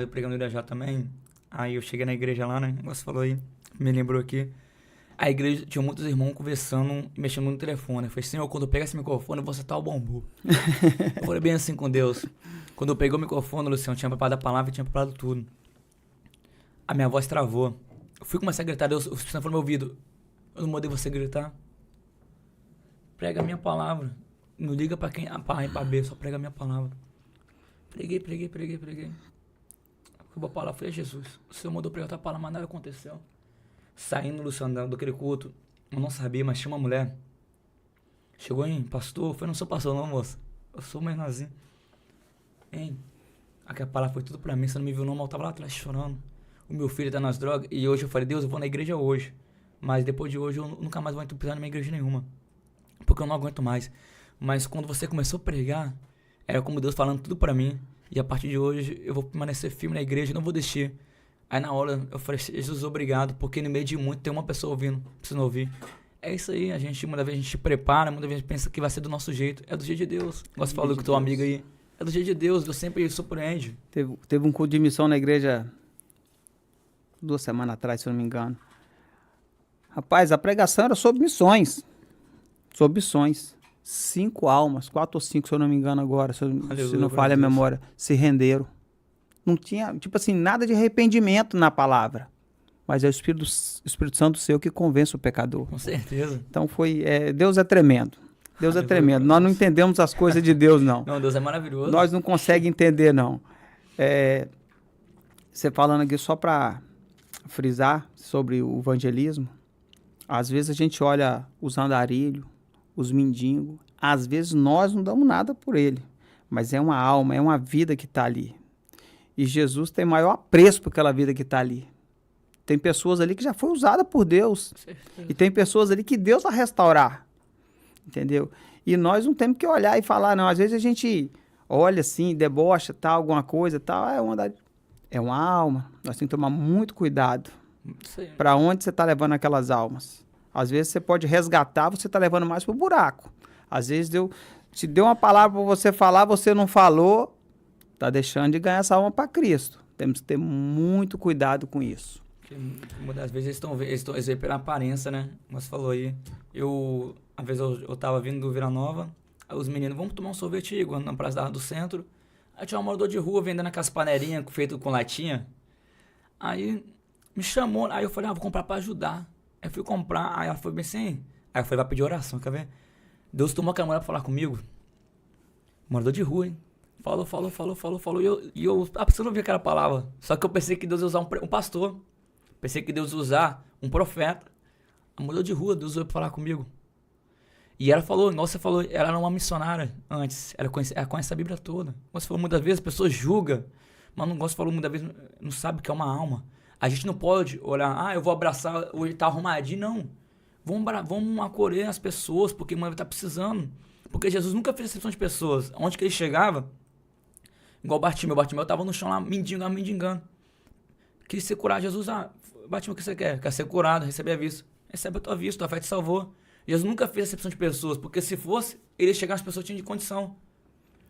pregando no Irajá também, aí eu cheguei na igreja lá, né, você falou aí, me lembrou aqui. A igreja tinha muitos irmãos conversando, mexendo no telefone. Eu falei, Senhor, quando eu pegar esse microfone, eu vou acertar o bambu. Eu falei bem assim com Deus. Quando eu peguei o microfone, Luciano, tinha preparado a palavra e tinha preparado tudo. A minha voz travou. Eu fui começar a gritar, Deus, o Espírito Santo falou no meu ouvido, eu não mandei você gritar. Prega a minha palavra. Não liga pra quem, pra A e pra B, só prega a minha palavra. Preguei. Acabou a palavra, falei, Jesus, o Senhor mandou pregar a palavra, mas nada aconteceu. Saindo, Luciano, daquele culto, eu não sabia, mas tinha uma mulher. Chegou, hein, pastor? Eu falei, não sou pastor não, moça. Eu sou menorzinho. Hein? Aquela palavra foi tudo pra mim, você não me viu não, mas eu tava lá atrás chorando. O meu filho tá nas drogas, e hoje eu falei, Deus, eu vou na igreja hoje. Mas depois de hoje, eu nunca mais vou pisar numa igreja nenhuma. Porque eu não aguento mais. Mas quando você começou a pregar, era como Deus falando tudo pra mim. E a partir de hoje, eu vou permanecer firme na igreja, não vou desistir. Aí na hora eu falei, Jesus, obrigado, porque no meio de muito tem uma pessoa ouvindo, precisando ouvir. É isso aí, muitas vezes a gente prepara, muitas vezes pensa que vai ser do nosso jeito. É do jeito de Deus. Você falou com tua amiga aí. É do jeito de Deus, Deus sempre surpreende. Teve um culto de missão na igreja 2 semanas atrás, se eu não me engano. Rapaz, a pregação era sobre missões. Sobre missões. 5 almas, 4 ou 5, se eu não me engano agora, se não falha a memória, se renderam. Não tinha, tipo assim, nada de arrependimento na palavra. Mas é o Espírito Santo seu que convence o pecador. Com certeza. Então Deus é tremendo. Deus é tremendo. Nós não entendemos as coisas de Deus, não. Não, Deus é maravilhoso. Nós não conseguimos entender, não. Você falando aqui só para frisar sobre o evangelismo, às vezes a gente olha os andarilhos, os mendigos, às vezes nós não damos nada por ele, mas é uma alma, é uma vida que está ali. E Jesus tem maior apreço por aquela vida que está ali. Tem pessoas ali que já foi usada por Deus. E tem pessoas ali que Deus vai restaurar. Entendeu? E nós não temos que olhar e falar, não. Às vezes a gente olha assim, debocha, tal, alguma coisa, tal. É uma alma. Nós temos que tomar muito cuidado. Para onde você está levando aquelas almas? Às vezes você pode resgatar, você está levando mais para o buraco. Às vezes te deu uma palavra para você falar, você não falou, tá deixando de ganhar essa alma para Cristo. Temos que ter muito cuidado com isso. Porque muitas vezes eles veem pela aparência, né? Como você falou aí. Às vezes eu tava vindo do Vila Nova, aí os meninos, vamos tomar um sorvete, Igor, na Praça do Centro. Aí tinha um morador de rua vendendo aquelas panelinhas feitas com latinha. Aí me chamou, aí eu falei, vou comprar pra ajudar. Aí eu fui comprar, aí ela foi bem assim. Aí eu falei, vai pedir oração, quer ver? Deus tomou aquela mulher pra falar comigo. Morador de rua, hein? Falou. E eu precisando ouvir aquela palavra. Só que eu pensei que Deus ia usar um pastor. Pensei que Deus ia usar um profeta. A morador de rua, Deus veio pra falar comigo. E ela falou, igual você falou, ela era uma missionária antes. Ela conhece a Bíblia toda. Como você falou, muitas vezes as pessoas julgam. Mas não gosta de falar, muitas vezes não sabe que é uma alma. A gente não pode olhar, eu vou abraçar, hoje tá arrumadinho, não. Vamos acolher as pessoas, porque a mãe tá precisando. Porque Jesus nunca fez exceção de pessoas. Onde que ele chegava, igual Bartimeu tava no chão lá, mendigando. Quis ser curado, Jesus, Bartimeu, o que você quer? Quer ser curado, receber a vista. Recebe a tua vista, tua fé te salvou. Jesus nunca fez exceção de pessoas, porque se fosse, ele ia chegar, as pessoas tinham de condição.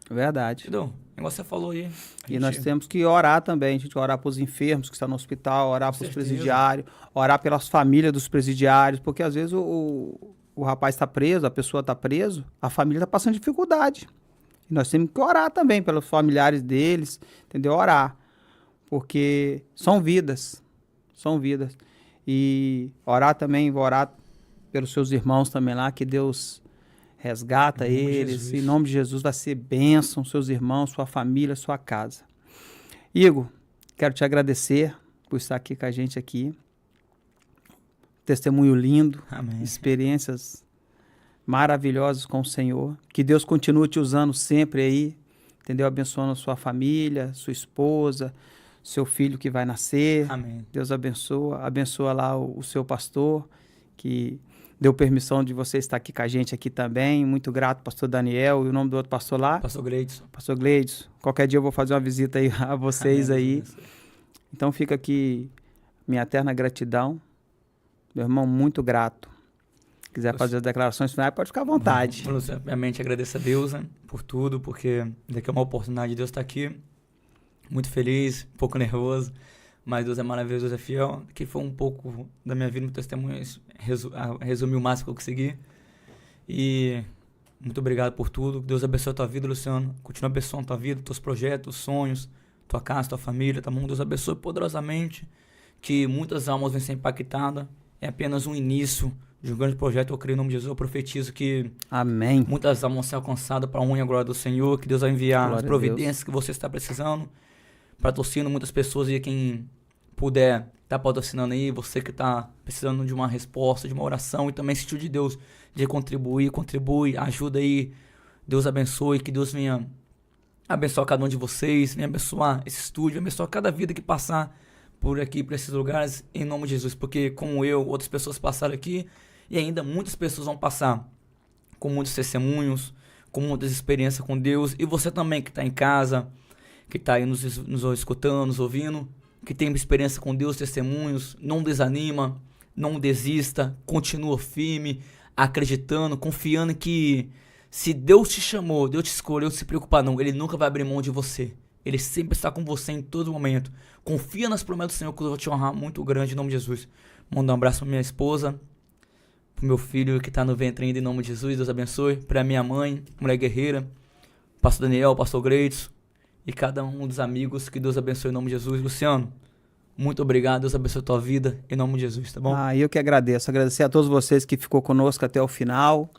Verdade. Entendeu? Igual você falou aí. E nós temos que orar também, a gente orar para os enfermos que estão no hospital, orar para os presidiários, orar pelas famílias dos presidiários, porque às vezes o rapaz está preso, a pessoa está preso, a família está passando dificuldade. E nós temos que orar também pelos familiares deles, entendeu? Orar, porque são vidas. E orar também, vou orar pelos seus irmãos também lá, que Deus resgata eles, em nome de Jesus vai ser bênção, seus irmãos, sua família, sua casa. Igor, quero te agradecer por estar aqui com a gente aqui. Testemunho lindo, amém. Experiências maravilhosas com o Senhor. Que Deus continue te usando sempre aí, entendeu? Abençoando a sua família, sua esposa, seu filho que vai nascer. Amém. Deus abençoa lá o seu pastor, que deu permissão de você estar aqui com a gente aqui também. Muito grato, pastor Daniel. E o nome do outro pastor lá? Pastor Gleidson. Pastor Gleidson. Qualquer dia eu vou fazer uma visita aí a vocês aí. Então fica aqui minha eterna gratidão. Meu irmão, muito grato. Quiser fazer as declarações finais, pode ficar à vontade. Minha mente agradeço a Deus, né, por tudo, porque daqui é uma oportunidade de Deus estar aqui. Muito feliz, um pouco nervoso. Mas Deus é maravilhoso, Deus é fiel. Que foi um pouco da minha vida, meu testemunho, resumir o máximo que eu consegui. E muito obrigado por tudo. Deus abençoe a tua vida, Luciano. Continua abençoando a tua vida, teus projetos, sonhos, tua casa, tua família, tá bom? Deus abençoe poderosamente. Que muitas almas vão ser impactadas. É apenas um início de um grande projeto. Eu creio em nome de Jesus, eu profetizo que amém. Muitas almas vão ser alcançadas para a honra e a glória do Senhor. Que Deus vai enviar glória as providências que você está precisando. Patrocina muitas pessoas e quem puder tá patrocinando aí, você que tá precisando de uma resposta, de uma oração e também sentiu de Deus de contribui, ajuda aí. Deus abençoe, que Deus venha abençoar cada um de vocês, venha abençoar esse estúdio, abençoar cada vida que passar por aqui, por esses lugares, em nome de Jesus, porque como eu, outras pessoas passaram aqui e ainda muitas pessoas vão passar com muitos testemunhos, com muitas experiências com Deus, e você também que tá em casa, que tá aí nos escutando, nos ouvindo, que tem experiência com Deus, testemunhos, não desanima, não desista, continua firme, acreditando, confiando que se Deus te chamou, Deus te escolheu, não se preocupa não, Ele nunca vai abrir mão de você. Ele sempre está com você em todo momento. Confia nas promessas do Senhor, que eu vou te honrar muito grande em nome de Jesus. Manda um abraço pra minha esposa, pro meu filho que tá no ventre ainda em nome de Jesus, Deus abençoe. Pra minha mãe, mulher guerreira, pastor Daniel, pastor Gleidson, e cada um dos amigos, que Deus abençoe em nome de Jesus. Luciano, muito obrigado, Deus abençoe a tua vida, em nome de Jesus, tá bom? Eu que agradeço. Agradecer a todos vocês que ficou conosco até o final.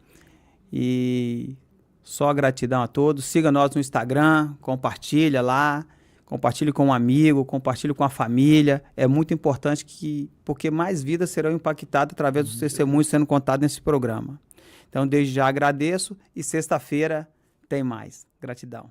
E só gratidão a todos. Siga nós no Instagram, compartilha lá, compartilhe com um amigo, compartilhe com a família. É muito importante porque mais vidas serão impactadas através dos testemunhos sendo contados nesse programa. Então, desde já agradeço e sexta-feira tem mais. Gratidão.